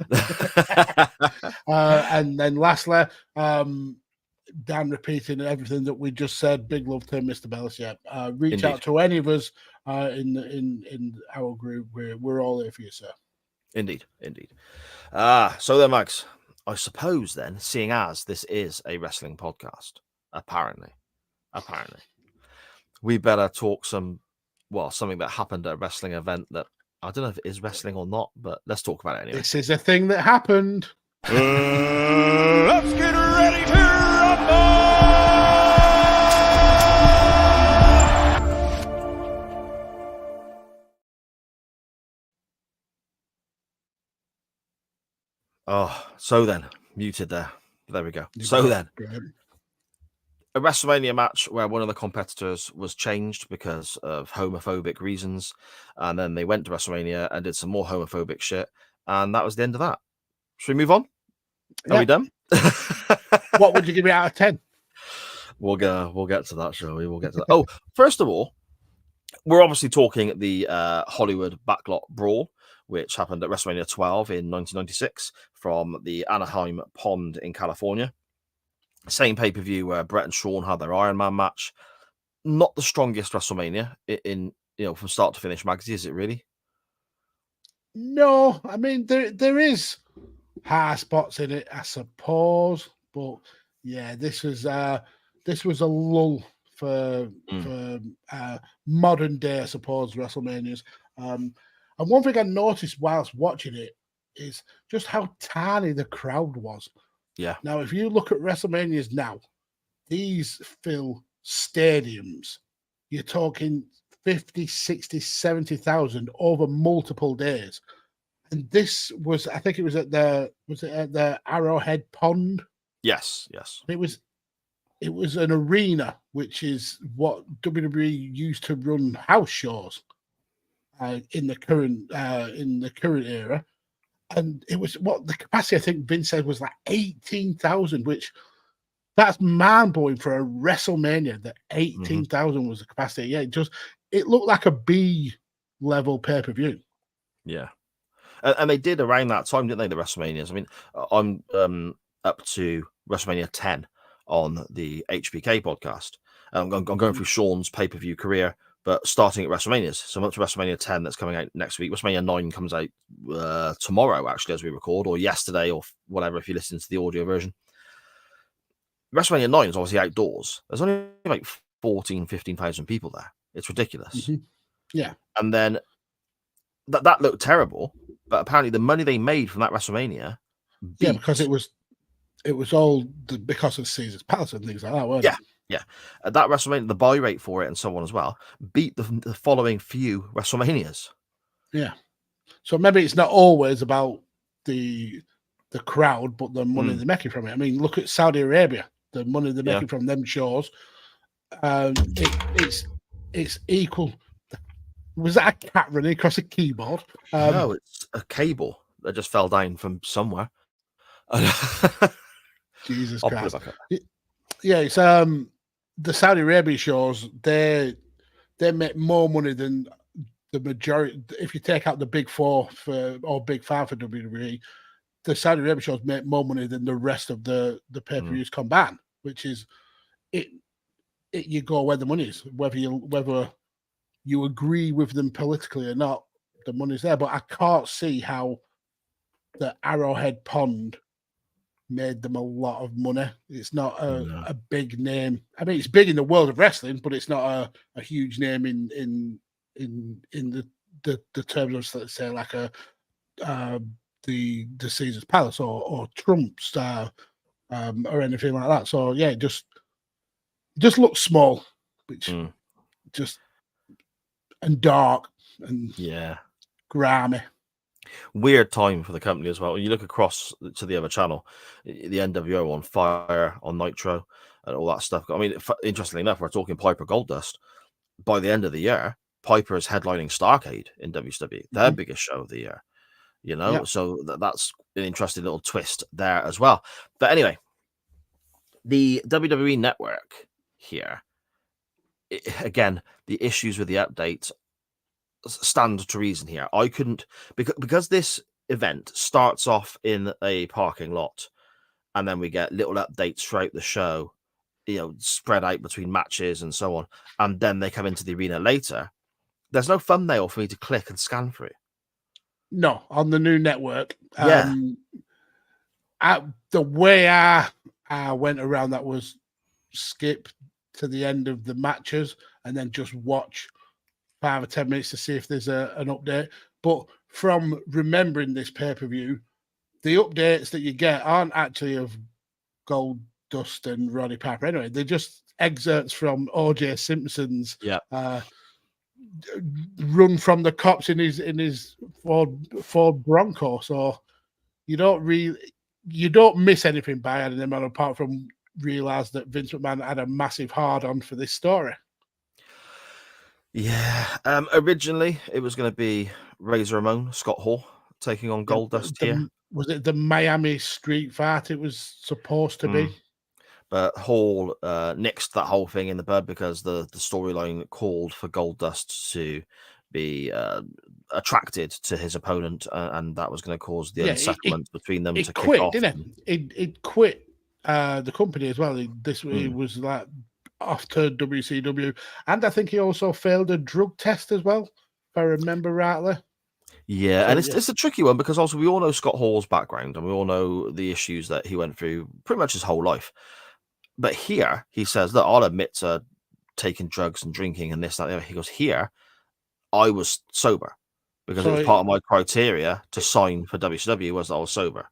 And then lastly, Dan repeating everything that we just said. Big love to Mr. Bellis. Yeah, reach Indeed. out to any of us in our group. We're all here for you, sir. Indeed. So then, Max, I suppose then, seeing as this is a wrestling podcast, apparently, we better talk something that happened at a wrestling event that I don't know if it is wrestling or not, but let's talk about it anyway. This is a thing that happened. Let's get ready to rumble! Oh, so then, muted there. There we go. So then, a WrestleMania match where one of the competitors was changed because of homophobic reasons, and then they went to WrestleMania and did some more homophobic shit, and that was the end of that. Should we move on? Are we done? What would you give it out of 10? We'll get to that, shall we? We'll get to that. Oh, first of all, we're obviously talking the Hollywood Backlot Brawl, which happened at WrestleMania 12 in 1996 from the Anaheim Pond in California. Same pay-per-view where Brett and Shawn had their Iron Man match. Not the strongest WrestleMania in from start to finish, Magsy, is it really? No, I mean there is high spots in it, I suppose, but yeah, this was a lull for modern day, I suppose, WrestleManias. And one thing I noticed whilst watching it is just how tiny the crowd was. Yeah. Now, if you look at WrestleManias now, these fill stadiums. You're talking 50, 60, 70,000 over multiple days. And this was, I think it was at the Arrowhead Pond? Yes. It was an arena, which is what WWE used to run house shows. In the current era, and it was what the capacity I think Vince said was like 18,000, which that's mind blowing for a WrestleMania. That 18,000 was the capacity. Yeah, it looked like a B level pay per view. Yeah, and they did around that time, didn't they? The WrestleManias. I mean, I'm up to WrestleMania 10 on the HBK podcast. I'm going through Shawn's pay per view career. But starting at WrestleManias, so I'm up to WrestleMania 10 that's coming out next week. WrestleMania 9 comes out tomorrow, actually, as we record, or yesterday, or whatever, if you listen to the audio version. WrestleMania 9 is obviously outdoors. There's only like 15,000 people there. It's ridiculous. Mm-hmm. Yeah. And then that looked terrible, but apparently the money they made from that WrestleMania. Yeah, because it was all because of Caesar's Palace and things like that, wasn't it? Yeah, that WrestleMania, the buy rate for it and so on as well, beat the following few WrestleManias. Yeah. So maybe it's not always about the crowd, but the money they're making from it. I mean, look at Saudi Arabia, the money they're making from them shows. It's equal. Was that a cat running across a keyboard? No, it's a cable that just fell down from somewhere. Jesus Christ. Yeah, it's the Saudi Arabia shows, they make more money than the majority. If you take out the big four or big five for WWE, the Saudi Arabia shows make more money than the rest of the pay-per-views combined, which is it. You go where the money is, whether you agree with them politically or not, the money's there. But I can't see how the Arrowhead Pond made them a lot of money. It's not a big name. I mean, it's big in the world of wrestling, but it's not a huge name in the terms of, let's say, like the Caesar's Palace or Trump's or anything like that. So yeah, it just looks small, which just and dark and grimy. Weird time for the company as well. When you look across to the other channel, the NWO on fire, on Nitro, and all that stuff. I mean, interestingly enough, we're talking Piper Goldust. By the end of the year, Piper is headlining Starrcade in WWE, their biggest show of the year. You know, so that's an interesting little twist there as well. But anyway, the WWE Network here, again, the issues with the update stand to reason here. I couldn't, because this event starts off in a parking lot and then we get little updates throughout the show, you know, spread out between matches and so on, and then they come into the arena later. There's no thumbnail for me to click and scan through. No, on the new network. Yeah. The way I went around that was skip to the end of the matches and then just watch 5 or 10 minutes to see if there's an update. But from remembering this pay-per-view, the updates that you get aren't actually of Goldust and Roddy Piper anyway. They're just excerpts from O.J. Simpson's run from the cops in his Ford Bronco. So you don't miss anything by adding them on, apart from realize that Vince McMahon had a massive hard-on for this story. Yeah. Originally, it was going to be Razor Ramon, Scott Hall, taking on Goldust here. Was it the Miami Street Fight it was supposed to be? But Hall nixed that whole thing in the bud because the storyline called for Goldust to be attracted to his opponent, and that was going to cause the unsettlement between them to quit, kick off. Didn't it? It quit the company as well. It was like off to WCW, and I think he also failed a drug test as well, if I remember rightly. Yeah, So, and it's a tricky one because also we all know Scott Hall's background and we all know the issues that he went through pretty much his whole life. But here he says, look, I'll admit to taking drugs and drinking and this, that, and the other. He goes, here, I was sober because it was part of my criteria to sign for WCW was that I was sober.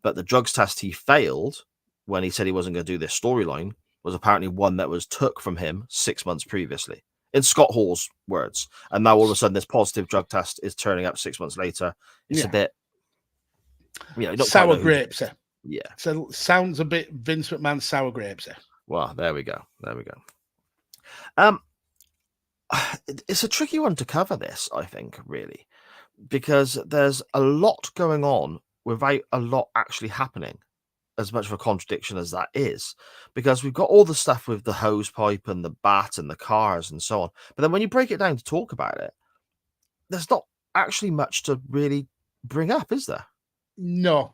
But the drugs test he failed when he said he wasn't going to do this storyline was apparently one that was took from him 6 months previously, in Scott Hall's words. And now all of a sudden this positive drug test is turning up 6 months later. It's a bit, sour grapes. Yeah. So sounds a bit Vince McMahon sour grapes. Well, there we go. It's a tricky one to cover this, I think, really, because there's a lot going on without a lot actually happening, as much of a contradiction as that is, because we've got all the stuff with the hose pipe and the bat and the cars and so on. But then when you break it down to talk about it, there's not actually much to really bring up, is there? No.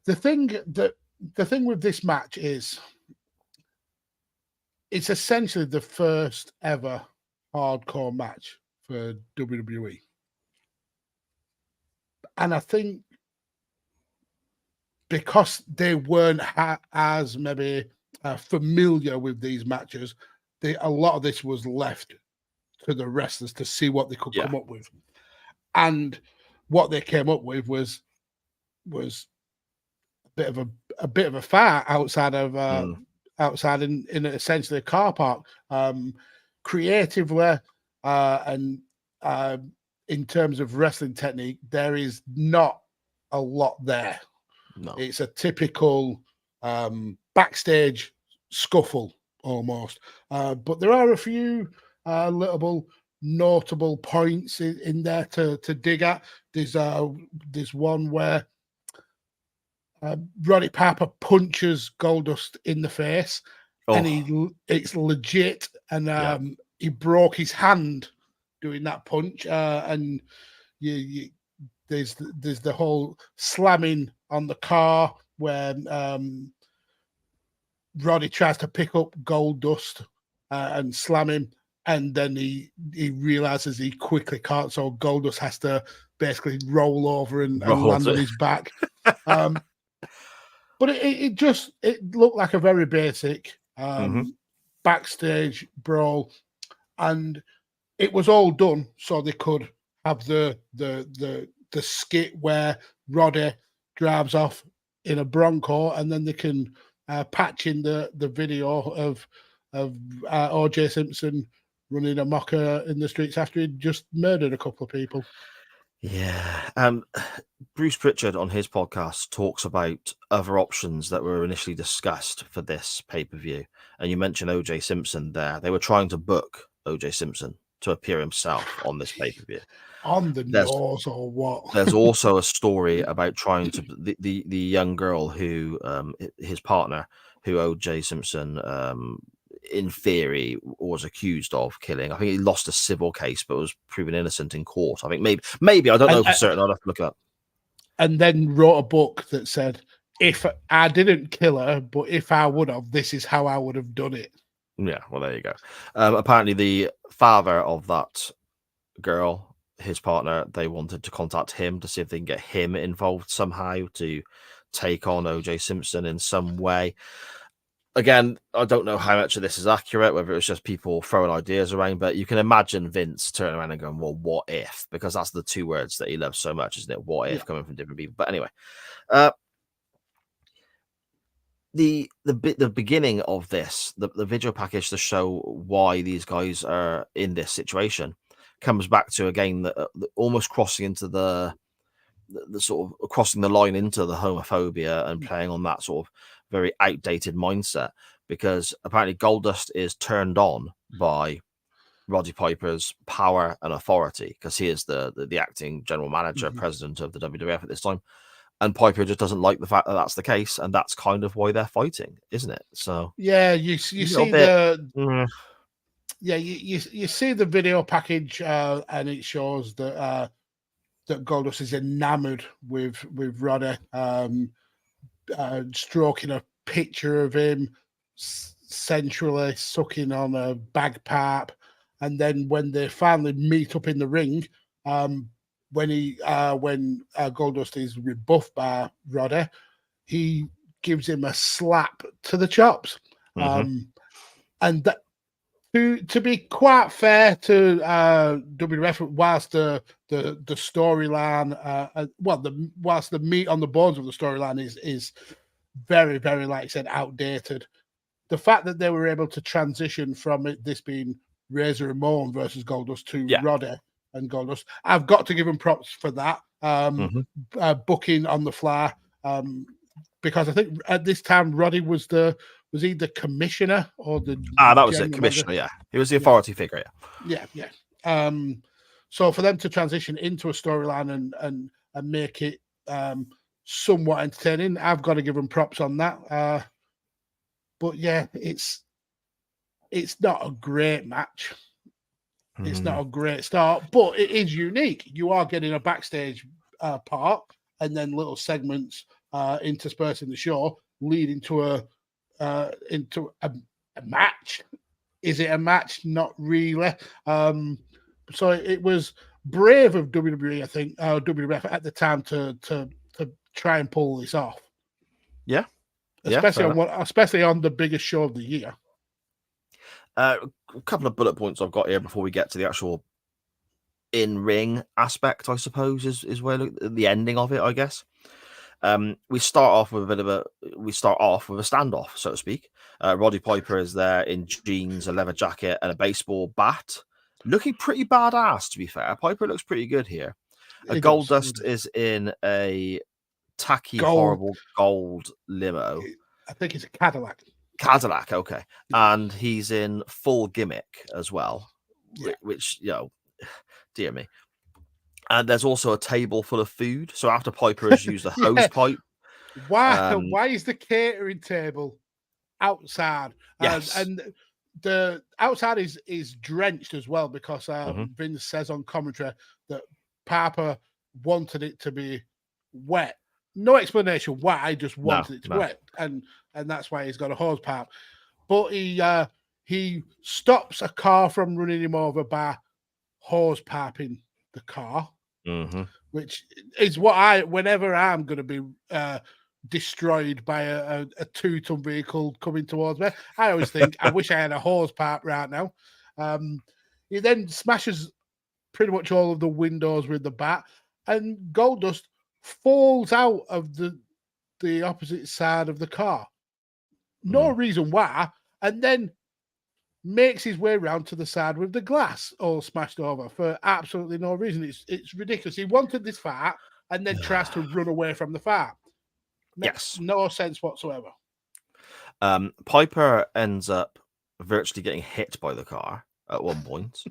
The thing with this match is it's essentially the first ever hardcore match for WWE. And I think because they weren't as maybe familiar with these matches, a lot of this was left to the wrestlers to see what they could come up with. And what they came up with was a bit of a fight outside in essentially a car park. Creatively and in terms of wrestling technique, there is not a lot there. No. It's a typical backstage scuffle almost. But there are a few little notable points in there to dig at. There's one where Roddy Piper punches Goldust in the face, and it's legit, and he broke his hand doing that punch, and there's the whole slamming on the car where Roddy tries to pick up Goldust and slam him, and then he realizes he quickly can't, so Goldust has to basically roll over and land on his back. But it looked like a very basic backstage brawl, and it was all done so they could have the skit where Roddy drives off in a Bronco, and then they can patch in the video of O.J. Simpson running amok in the streets after he just murdered a couple of people. Yeah. Bruce Pritchard on his podcast talks about other options that were initially discussed for this pay-per-view. And you mentioned O.J. Simpson there. They were trying to book O.J. Simpson to appear himself on this pay-per-view. On the nose or what? There's also a story about trying to the young girl who his partner, who O.J. Simpson in theory was accused of killing. I think he lost a civil case but was proven innocent in court. I think maybe I don't know for certain. I'll have to look it up. And then wrote a book that said, if I didn't kill her, but if I would have, this is how I would have done it. Yeah, well, there you go. Apparently the father of that girl, his partner, they wanted to contact him to see if they can get him involved somehow to take on O.J. Simpson in some way. Again, I don't know how much of this is accurate, whether it's just people throwing ideas around, but you can imagine Vince turning around and going, well, what if? Because that's the two words that he loves so much, isn't it? What if, coming from different people. But anyway, the beginning of this, the video package to show why these guys are in this situation comes back to, again, the almost crossing into the sort of crossing the line into the homophobia and playing on that sort of very outdated mindset, because apparently Goldust is turned on by Roddy Piper's power and authority because he is the acting general manager, president of the WWF at this time, and Piper just doesn't like the fact that that's the case, and that's kind of why they're fighting, isn't it? So yeah, you see you see the video package, and it shows that that Goldust is enamored with Roddy, stroking a picture of him, sensually sucking on a bagpipe, and then when they finally meet up in the ring, when Goldust is rebuffed by Roddy, he gives him a slap to the chops, and that. To be quite fair to WWF, whilst the storyline, whilst the meat on the bones of the storyline is very, very, like I said, outdated, the fact that they were able to transition from this being Razor Ramon versus Goldust to Roddy and Goldust, I've got to give them props for that booking on the fly, because I think at this time Roddy was he the commissioner or the that was it, commissioner? Yeah, he was the authority figure. Yeah. So for them to transition into a storyline and make it somewhat entertaining, I've got to give them props on that. But yeah, it's not a great match. It's not a great start, but it is unique. You are getting a backstage part and then little segments interspersed in the show, leading to into a match. Is it a match? Not really. So it was brave of WWE, I think, WWF at the time to try and pull this off. Yeah, especially on the biggest show of the year. A couple of bullet points I've got here before we get to the actual in-ring aspect, I suppose, is where the ending of it, I guess. We start off with a standoff, so to speak. Roddy Piper is there in jeans, a leather jacket, and a baseball bat, looking pretty badass. To be fair, Piper looks pretty good here. Goldust is in a tacky, horrible gold limo. I think it's a Cadillac. Cadillac, okay, and he's in full gimmick as well, which dear me. And there's also a table full of food. So after Piper has used a hose pipe Why is the catering table outside? Yes. And the outside is drenched as well because Mhm. Vince says on commentary that Piper wanted it to be wet. No explanation why, just wanted it to be wet, and that's why he's got a hose pipe. But he stops a car from running him over by hose piping the car, which is what whenever I'm going to be destroyed by a 2-ton vehicle coming towards me, I always think, I wish I had a hose pipe right now. He then smashes pretty much all of the windows with the bat, and Goldust falls out of the opposite side of the car. No reason why, and then makes his way around to the side with the glass all smashed over for absolutely no reason. It's ridiculous. He wanted this fight and then tries to run away from the fight. Makes no sense whatsoever. Piper ends up virtually getting hit by the car at one point.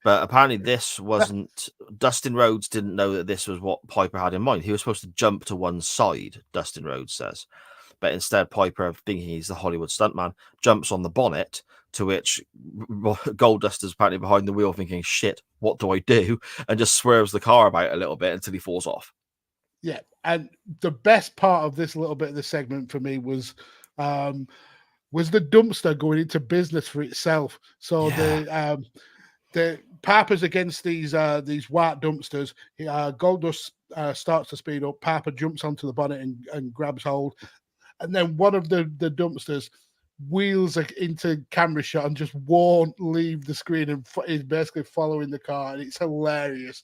But apparently this wasn't... Dustin Rhodes didn't know that this was what Piper had in mind. He was supposed to jump to one side, Dustin Rhodes says. But instead, Piper, thinking he's the Hollywood stuntman, jumps on the bonnet, to which Goldust is apparently behind the wheel thinking, shit, what do I do? And just swerves the car about a little bit until he falls off. Yeah, and the best part of this little bit of the segment for me was the dumpster going into business for itself. So the Piper's against these white dumpsters. Goldust starts to speed up. Piper jumps onto the bonnet and grabs hold. And then one of the dumpsters wheels into camera shot and just won't leave the screen and is basically following the car. And it's hilarious.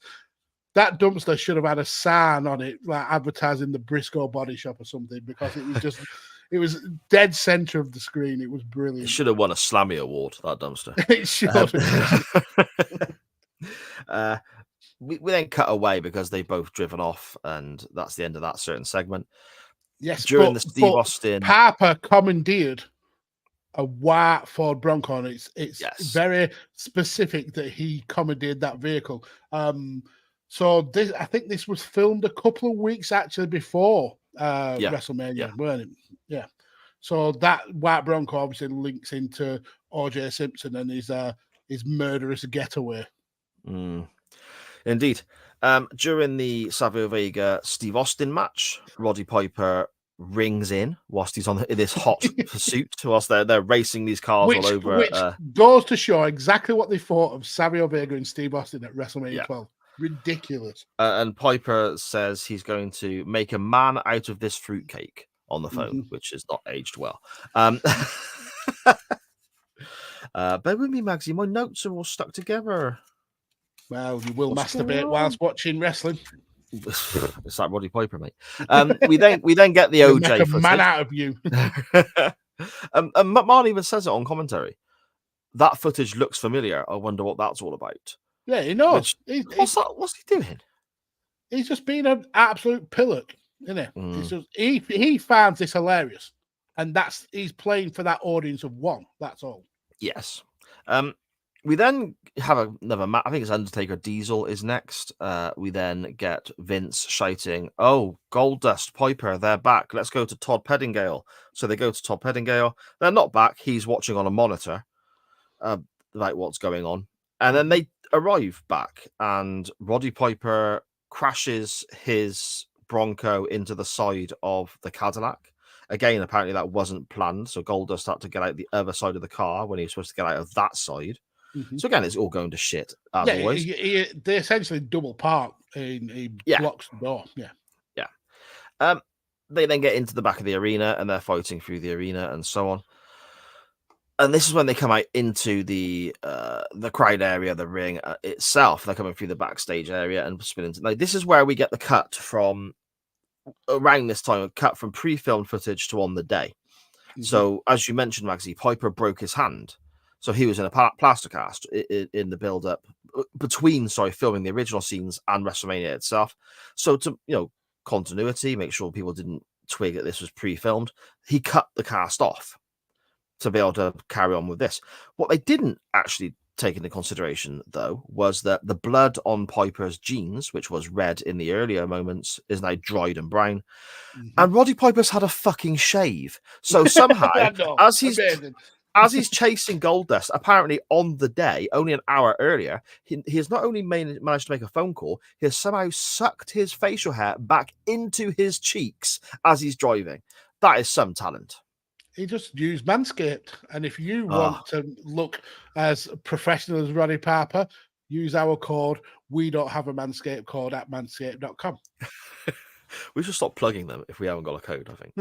That dumpster should have had a sign on it, like advertising the Briscoe Body Shop or something, because it was just, it was dead center of the screen. It was brilliant. It should have won a Slammy Award, that dumpster. It should have. We then cut away because they've both driven off, and that's the end of that certain segment. Yes, during the Steve Austin, Piper commandeered a white Ford Bronco, and it's very specific that he commandeered that vehicle. So this, I think this was filmed a couple of weeks actually before WrestleMania, weren't it? Yeah. So that white Bronco obviously links into O.J. Simpson and his murderous getaway. Indeed. During the Savio Vega Steve Austin match, Roddy Piper rings in whilst he's in this hot pursuit, whilst they're racing these cars all over. Which goes to show exactly what they thought of Savio Vega and Steve Austin at WrestleMania 12. Ridiculous. And Piper says he's going to make a man out of this fruitcake on the phone, which is not aged well. Bear with me, Magsy. My notes are all stuck together. Well, you will masturbate whilst watching wrestling. It's like Roddy Piper, mate. We then get the OJ make a footage. man out of you. And McMahon even says it on commentary. That footage looks familiar. I wonder what that's all about. Yeah, he knows. What's he doing? He's just being an absolute pillock, isn't he? It's just, he finds this hilarious, and he's playing for that audience of one. That's all. Yes. We then have another match. I think it's Undertaker Diesel is next. We then get Vince shouting, "Oh, Goldust, Piper, they're back. Let's go to Todd Pettingale." So they go to Todd Pettingale. They're not back. He's watching on a monitor about what's going on. And then they arrive back, and Roddy Piper crashes his Bronco into the side of the Cadillac. Again, apparently that wasn't planned. So Goldust had to get out the other side of the car when he was supposed to get out of that side. So again, it's all going to shit as always. They essentially double park. He blocks the door. Yeah. They then get into the back of the arena and they're fighting through the arena and so on. And this is when they come out into the crowd area, the ring itself. They're coming through the backstage area and spinning. Now, this is where we get the cut from around this time, a cut from pre-filmed footage to on the day. So, as you mentioned, Magsy, Piper broke his hand. So he was in a plaster cast in the build-up between, filming the original scenes and WrestleMania itself. So to, continuity, make sure people didn't twig that this was pre-filmed, he cut the cast off to be able to carry on with this. What they didn't actually take into consideration, though, was that the blood on Piper's jeans, which was red in the earlier moments, is now dried and brown. And Roddy Piper's had a fucking shave. So somehow, I know, as he's amazing. as he's chasing Goldust, apparently on the day, only an hour earlier, he has not only managed to make a phone call, he has somehow sucked his facial hair back into his cheeks as he's driving. That is some talent. He just used Manscaped. And if you want to look as professional as Roddy Piper, use our code. We don't have a Manscaped code at manscaped.com. We should stop plugging them if we haven't got a code, I think.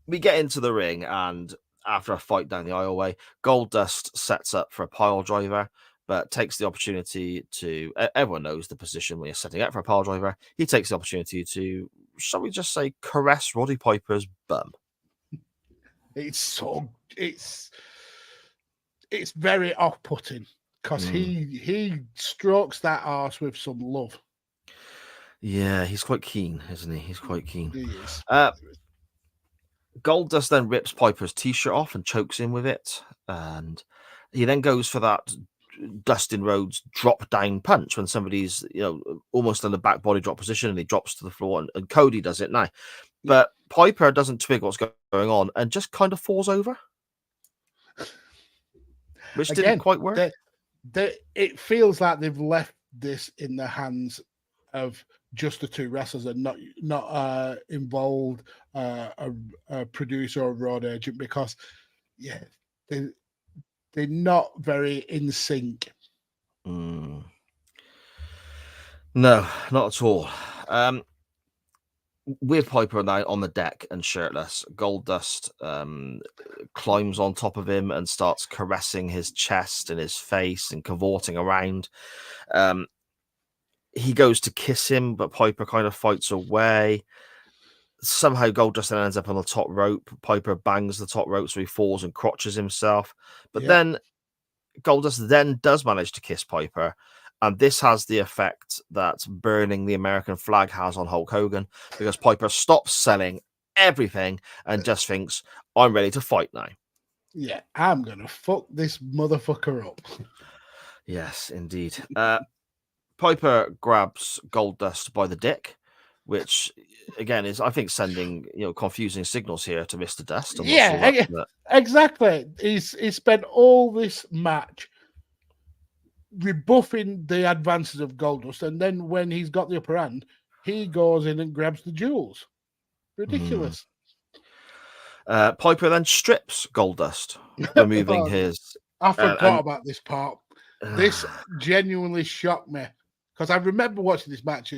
We get into the ring, and after a fight down the aisleway, Goldust sets up for a pile driver, but takes the opportunity to... Everyone knows the position when you're setting up for a pile driver. He takes the opportunity to, shall we just say, caress Roddy Piper's bum. It's very off-putting because he strokes that arse with some love. Yeah, he's quite keen, isn't he? He's quite keen. He is. Goldust then rips Piper's t-shirt off and chokes him with it, and he then goes for that Dustin Rhodes drop down punch when somebody's almost in the back body drop position and he drops to the floor, and Cody does it now. But Piper doesn't twig what's going on and just kind of falls over, which didn't quite work. It feels like they've left this in the hands of just the two wrestlers and not involved a producer or a road agent, because they're not very in sync. No, not at all. With Piper now on the deck and shirtless, Goldust climbs on top of him and starts caressing his chest and his face and cavorting around. He goes to kiss him, but Piper kind of fights away. Somehow Goldust then ends up on the top rope. Piper bangs the top rope, so he falls and crotches himself. But then Goldust then does manage to kiss Piper, and this has the effect that burning the American flag has on Hulk Hogan, because Piper stops selling everything and just thinks, I'm ready to fight now. Yeah, I'm going to fuck this motherfucker up. Yes, indeed. Piper grabs Goldust by the dick, which again is, I think, sending confusing signals here to Mr. Dust. Exactly. He spent all this match rebuffing the advances of Goldust, and then when he's got the upper hand, he goes in and grabs the jewels. Ridiculous. Piper then strips Goldust, removing his. I forgot about this part. This genuinely shocked me, because I remember watching this match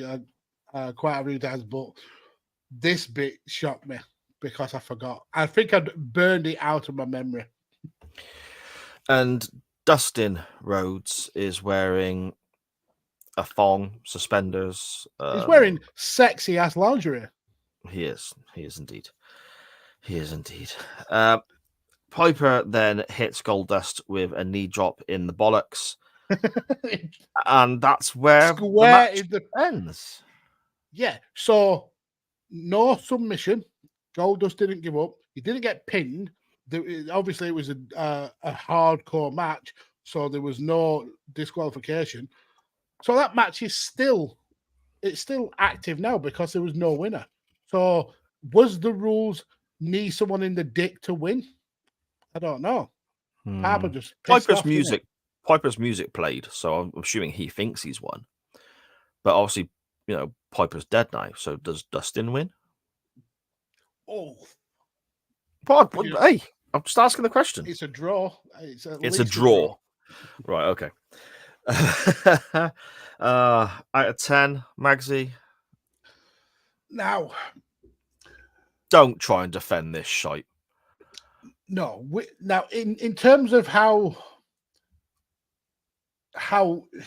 quite a few times, but this bit shocked me because I forgot. I think I'd burned it out of my memory. And Dustin Rhodes is wearing a thong, suspenders. He's wearing sexy ass lingerie. He is indeed. Piper then hits Goldust with a knee drop in the bollocks. And that's where the match ends. Yeah, so no submission. Goldust didn't give up. He didn't get pinned. Obviously, it was a hardcore match, so there was no disqualification. So that match is still active now because there was no winner. So was the rules knee someone in the dick to win? I don't know. Piper just Piper's music played, so I'm assuming he thinks he's won. But obviously, Piper's dead now. So does Dustin win? Oh, hey, I'm just asking the question. It's a draw. It's a draw. Right. Okay. Out of 10, Magsy. Now, don't try and defend this shite. No. Now, in terms of how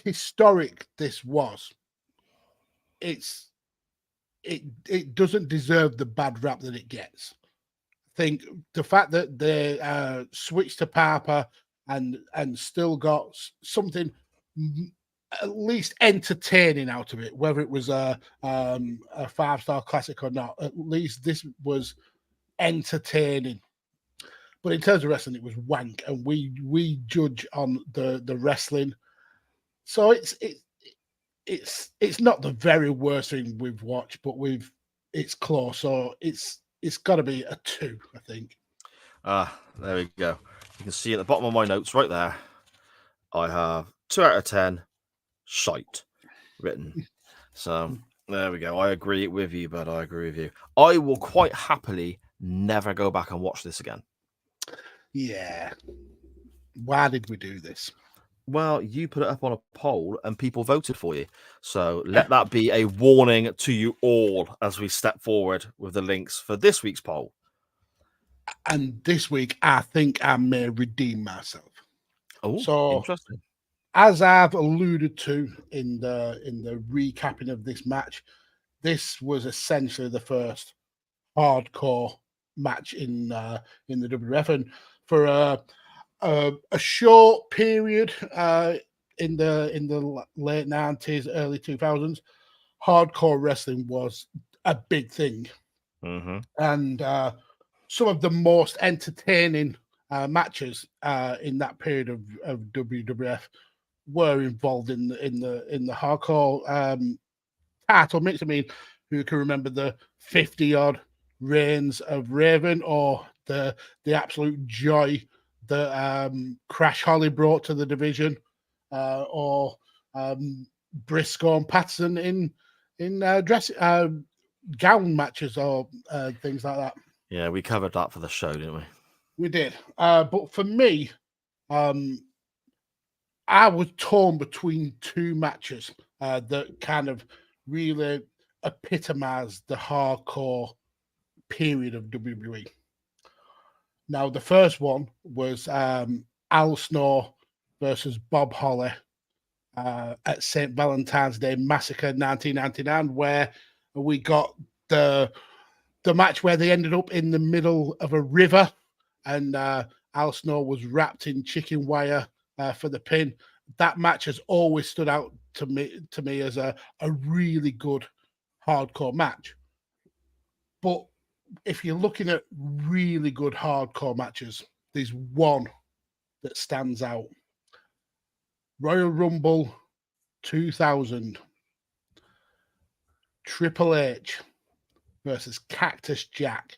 historic this was, it doesn't deserve the bad rap that it gets. I think the fact that they switched to Piper and still got something at least entertaining out of it, whether it was a 5-star classic or not, at least this was entertaining. But in terms of wrestling, it was wank, and we judge on the wrestling. So it's not the very worst thing we've watched, but it's close. So it's got to be a 2, I think. There we go. You can see at the bottom of my notes right there, I have 2 out of 10 shite written. So there we go. I agree with you, but I agree with you. I will quite happily never go back and watch this again. Yeah. Why did we do this? Well, you put it up on a poll and people voted for you. So let that be a warning to you all as we step forward with the links for this week's poll. And this week, I think I may redeem myself. Oh, so interesting. As I've alluded to in the recapping of this match, this was essentially the first hardcore match in the WWF, and for a short period in the late 90s, early 2000s, hardcore wrestling was a big thing, and some of the most entertaining matches in that period of WWF were involved in the hardcore title mix. I mean, who can remember the 50-odd reigns of Raven, or the absolute joy that Crash Holly brought to the division, or Briscoe and Patterson in dress gown matches or things like that. Yeah, we covered that for the show, didn't we? We did. But for me, I was torn between 2 matches that kind of really epitomized the hardcore period of WWE. Now, the first one was Al Snow versus Bob Holly at St. Valentine's Day Massacre 1999, where we got the match where they ended up in the middle of a river, and Al Snow was wrapped in chicken wire for the pin. That match has always stood out to me as a really good hardcore match. But if you're looking at really good hardcore matches, there's one that stands out. Royal Rumble 2000. Triple H versus Cactus Jack.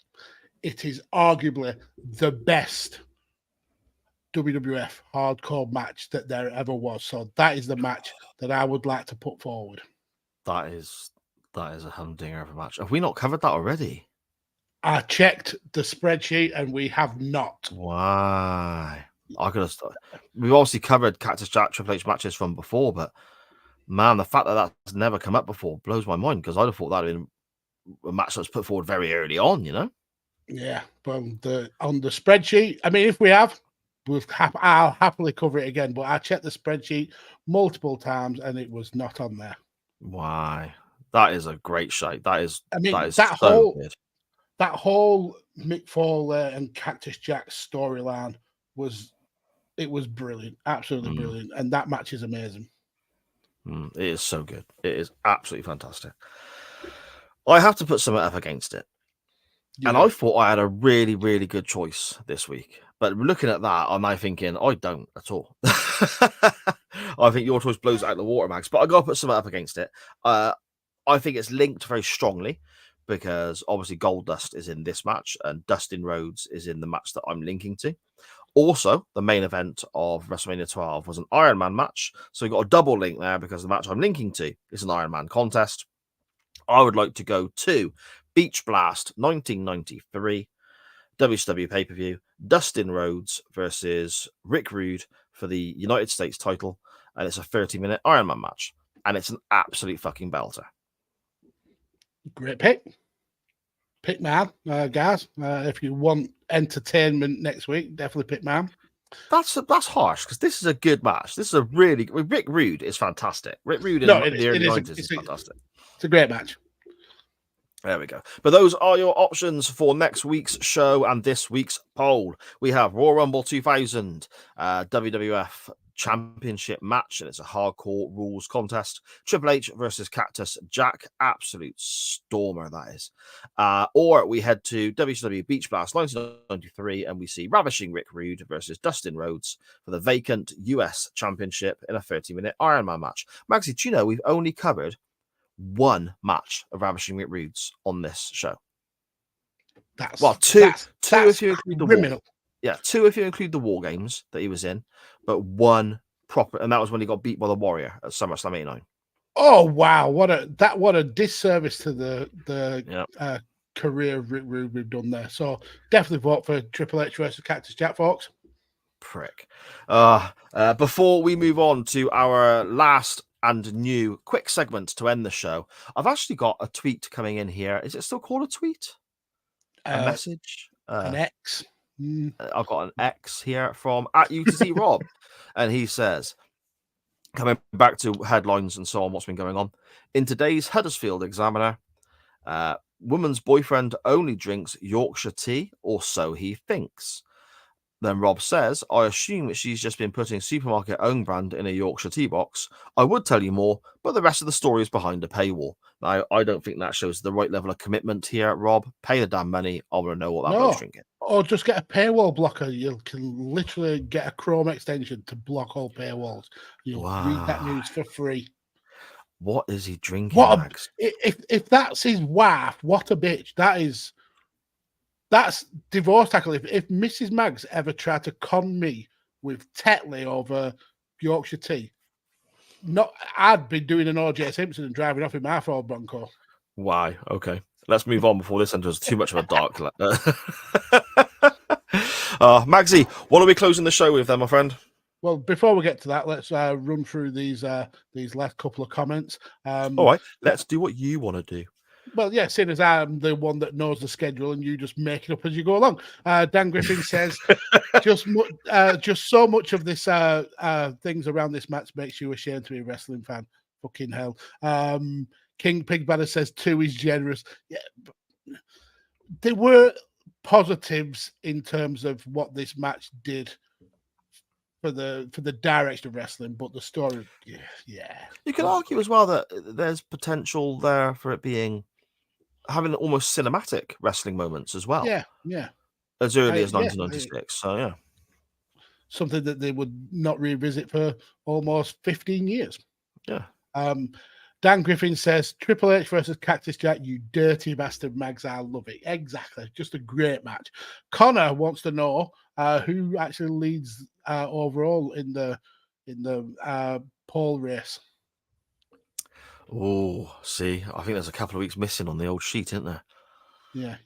It is arguably the best WWF hardcore match that there ever was. So that is the match that I would like to put forward. That is a humdinger of a match. Have we not covered that already? I checked the spreadsheet and we have not. Why? I could have. We've obviously covered Cactus Jack Triple H matches from before, but man, the fact that that's never come up before blows my mind, because I'd have thought that would have been a match that was put forward very early on, you know? Yeah, but on the spreadsheet, I mean, if we have, I'll happily cover it again. But I checked the spreadsheet multiple times and it was not on there. Why? That is a great shite. That is. I mean, that is that so good. That whole Mick Foley and Cactus Jack storyline was brilliant, absolutely brilliant, and that match is amazing. It is so good. It is absolutely fantastic. I have to put something up against it. Yeah. And I thought I had a really, really good choice this week. But looking at that, I'm now thinking, I don't at all. I think your choice blows out the water, Max. But I got to put something up against it. I think it's linked very strongly, because obviously Goldust is in this match and Dustin Rhodes is in the match that I'm linking to. Also, the main event of WrestleMania 12 was an Iron Man match. So we've got a double link there, because the match I'm linking to is an Iron Man contest. I would like to go to Beach Blast 1993, WCW pay-per-view, Dustin Rhodes versus Rick Rude for the United States title. And it's a 30-minute Iron Man match. And it's an absolute fucking belter. Great pick. Pick man, guys. If you want entertainment next week, definitely pick man. That's harsh, because this is a good match. This is a really Rick Rude is fantastic. Rick Rude in the early 90s is fantastic. It's a great match. There we go. But those are your options for next week's show and this week's poll. We have Royal Rumble 2000, WWF Championship match, and it's a hardcore rules contest. Triple H versus Cactus Jack, absolute stormer that is. Or we head to WCW Beach Blast 1993, and we see Ravishing Rick Rude versus Dustin Rhodes for the vacant US Championship in a 30-minute Iron Man match. Maxie, do you know we've only covered one match of Ravishing Rick Rude's on this show? Two if you include the war. Yeah, two if you include the War Games that he was in, but one proper, and that was when he got beat by the Warrior at SummerSlam '89. Oh wow, what a disservice to the career of Rick Rude we've done there. So definitely vote for Triple H versus Cactus Jack, folks. Prick. Before we move on to our last and new quick segment to end the show, I've actually got a tweet coming in here. Is it still called a tweet? A message? An X. I've got an X here from @UTC Rob, and he says, coming back to headlines and so on, what's been going on in today's Huddersfield Examiner, woman's boyfriend only drinks Yorkshire tea, or so he thinks. Then Rob says, I assume that she's just been putting supermarket own brand in a Yorkshire tea box. I would tell you more, but the rest of the story is behind a paywall. Now, I don't think that shows the right level of commitment here, Rob. Pay the damn money. I want to know what that bloke's drinking. Or just get a paywall blocker. You can literally get a Chrome extension to block all paywalls. You'll read that news for free. What is he drinking, Max? If that's his wife, what a bitch. That's divorce tackle. If Mrs. Maggs ever tried to con me with Tetley over Yorkshire tea, I'd be doing an O.J. Simpson and driving off in my Ford Bronco. Why? Okay. Let's move on before this enters too much of a dark. Magsy, what are we closing the show with then, my friend? Well, before we get to that, let's run through these last couple of comments. All right, let's do what you want to do. Well, yeah, seeing as I'm the one that knows the schedule and you just make it up as you go along. Dan Griffin says, just so much of this things around this match makes you ashamed to be a wrestling fan. Fucking hell. King Pig Banner says 2 is generous. Yeah, there were positives in terms of what this match did for the direction of wrestling, but the story, yeah. You can argue as well that there's potential there for it having almost cinematic wrestling moments as well. Yeah. As early as 1996. So yeah. Something that they would not revisit for almost 15 years. Yeah. Dan Griffin says, Triple H versus Cactus Jack, you dirty bastard, Mags. I love it. Exactly. Just a great match. Connor wants to know who actually leads overall in the pole race. Oh, see, I think there's a couple of weeks missing on the old sheet, isn't there? Yeah.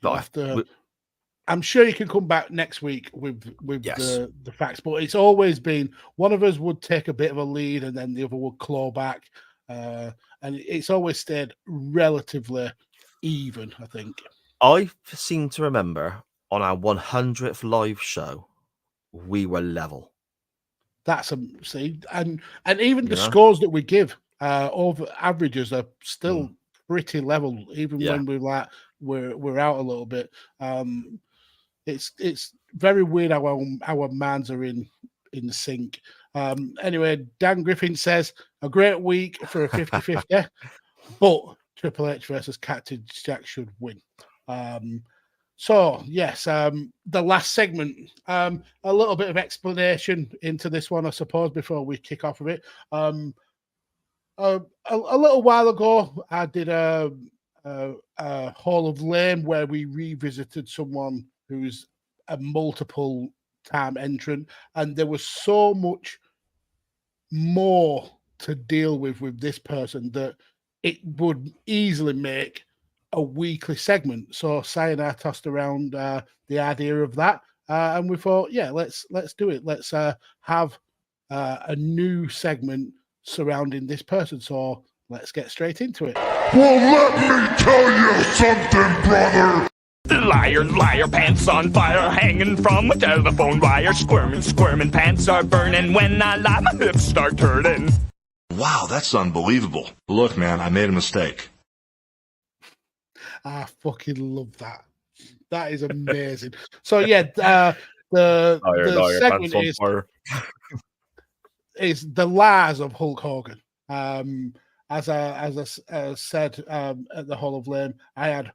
I'm sure you can come back next week with the facts, but it's always been one of us would take a bit of a lead and then the other would claw back. And it's always stayed relatively even, I think. I seem to remember on our 100th live show, we were level. That's and even the scores that we give over averages are still pretty level, even when we're out a little bit. It's very weird how our minds are in sync. Anyway, Dan Griffin says a great week for a 50-50, but Triple H versus Cactus Jack should win. So yes, the last segment, a little bit of explanation into this one, I suppose, before we kick off of it. A little while ago, I did a Hall of Lame where we revisited someone who's a multiple time entrant, and there was so much more to deal with this person that it would easily make a weekly segment. So Si and I tossed around the idea of that, and we thought, let's do it. Let's have a new segment surrounding this person. So let's get straight into it. Well, let me tell you something, brother. Liar, pants on fire, hanging from a telephone wire. Squirming, pants are burning. When I lie, my hips start turning. Wow, that's unbelievable. Look, man, I made a mistake. I fucking love that. That is amazing. So yeah, the segment is is the Lars of Hulk Hogan. As I said at the Hall of Lame, I had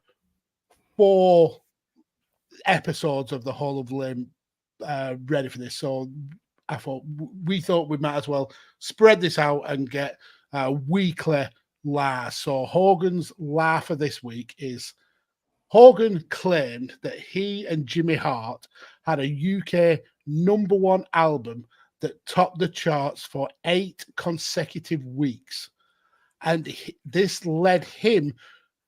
4 episodes of the Hall of Lame ready for this. So we thought we might as well spread this out and get weekly Lars. So Hogan's laugh for this week is Hogan claimed that he and Jimmy Hart had a UK #1 album that topped the charts for 8 consecutive weeks. And this led him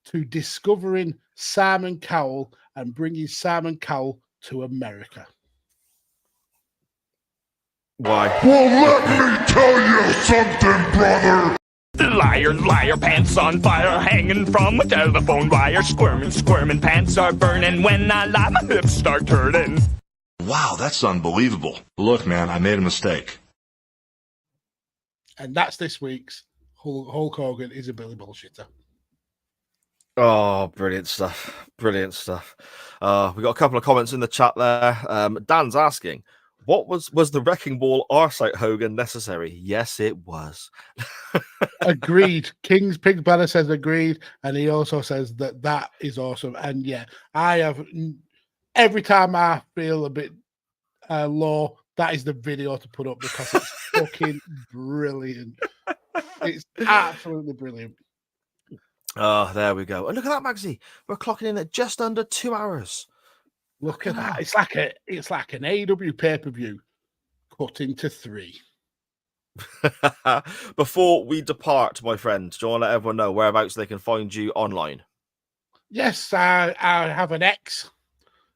to discovering Simon Cowell and bringing Simon Cowell to America. Why? Well, let me tell you something, brother. Liar, liar, pants on fire, hanging from a telephone wire. Squirming, squirming, pants are burning. When I lie, my hips start turning. Wow, that's unbelievable. Look, man, I made a mistake. And that's this week's Hulk Hogan is a Billy Bullshitter. Oh, brilliant stuff. Brilliant stuff. We got a couple of comments in the chat there. Dan's asking, what was the Wrecking Ball R-Site Hogan necessary? Yes, it was. Agreed. King's Pig Banner says agreed. And he also says that is awesome. And yeah, I have, every time I feel a bit low, that is the video to put up because it's fucking brilliant. It's absolutely brilliant. Oh, there we go. And look at that, Magsy. We're clocking in at just under 2 hours. Look at that. It's like an AEW pay-per-view cut into 3. Before we depart, my friend, do you want to let everyone know whereabouts they can find you online? Yes, I have an X.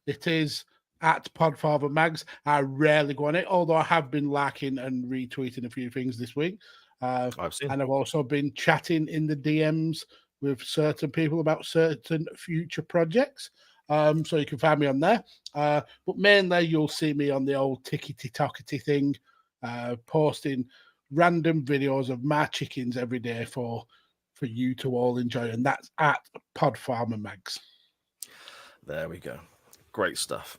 It is at Podfather Mags. I rarely go on it, although I have been liking and retweeting a few things this week. I've seen. And I've also been chatting in the DMs with certain people about certain future projects. So you can find me on there. But mainly you'll see me on the old tickety-tockety thing, posting random videos of my chickens every day for you to all enjoy. And that's at Pod Farmer Mags. There we go. Great stuff.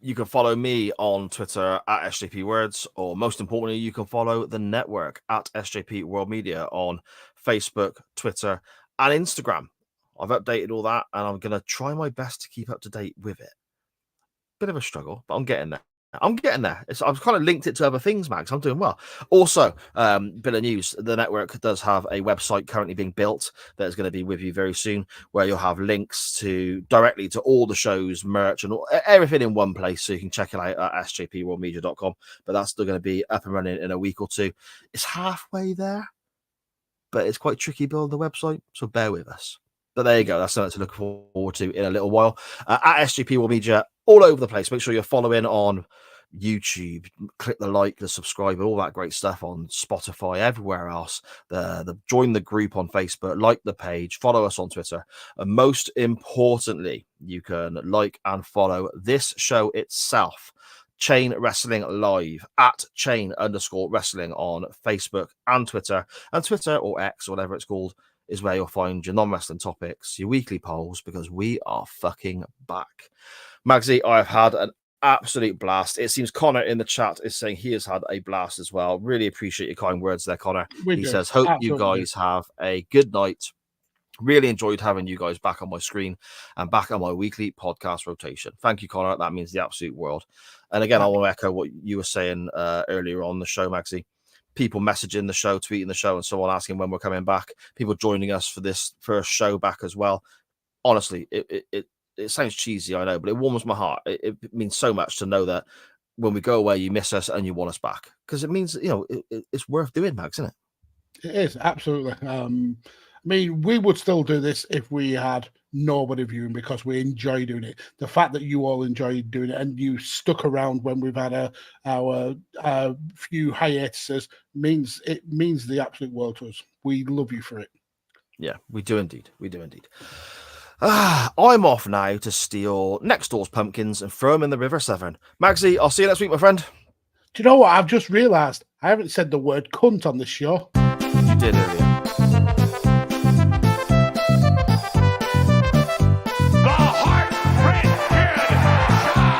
You can follow me on Twitter at SJP Words, or most importantly, you can follow the network at SJP World Media on Facebook, Twitter, and Instagram. I've updated all that, and I'm going to try my best to keep up to date with it. Bit of a struggle, but I'm getting there. I've kind of linked it to other things, Max. I'm doing well. Also, bit of news. The network does have a website currently being built that is going to be with you very soon, where you'll have links directly to all the shows, merch, and everything in one place. So you can check it out at sjpworldmedia.com. But that's still going to be up and running in a week or 2. It's halfway there, but it's quite tricky building the website. So bear with us. But there you go. That's something to look forward to in a little while. At SJP World Media, all over the place. Make sure you're following on YouTube. Click the like, the subscribe, all that great stuff on Spotify, everywhere else. Join the group on Facebook, like the page, follow us on Twitter. And most importantly, you can like and follow this show itself. Chain Wrestling Live at chain_wrestling on Facebook and Twitter. And Twitter or X or whatever it's called is where you'll find your non-wrestling topics, your weekly polls, because we are fucking back. Magsy, I've had an absolute blast. It seems Connor in the chat is saying he has had a blast as well. Really appreciate your kind words there, Connor. He says, hope you guys have a good night. Really enjoyed having you guys back on my screen and back on my weekly podcast rotation. Thank you, Connor. That means the absolute world. And again, I want to echo what you were saying earlier on the show, Magsy. People messaging the show, tweeting the show, and so on, asking when we're coming back. People joining us for this first show back as well. Honestly, it sounds cheesy, I know, but it warms my heart. It means so much to know that when we go away, you miss us and you want us back, because it means, it's worth doing, Max, isn't it? It is, absolutely. I mean, we would still do this if we had nobody viewing, because we enjoy doing it. The fact that you all enjoy doing it and you stuck around when we've had our few hiatuses means the absolute world to us. We love you for it. Yeah, we do indeed. I'm off now to steal next door's pumpkins and throw them in the River Severn. Magsy, I'll see you next week, my friend. Do you know what? I've just realised I haven't said the word cunt on this show. You did earlier.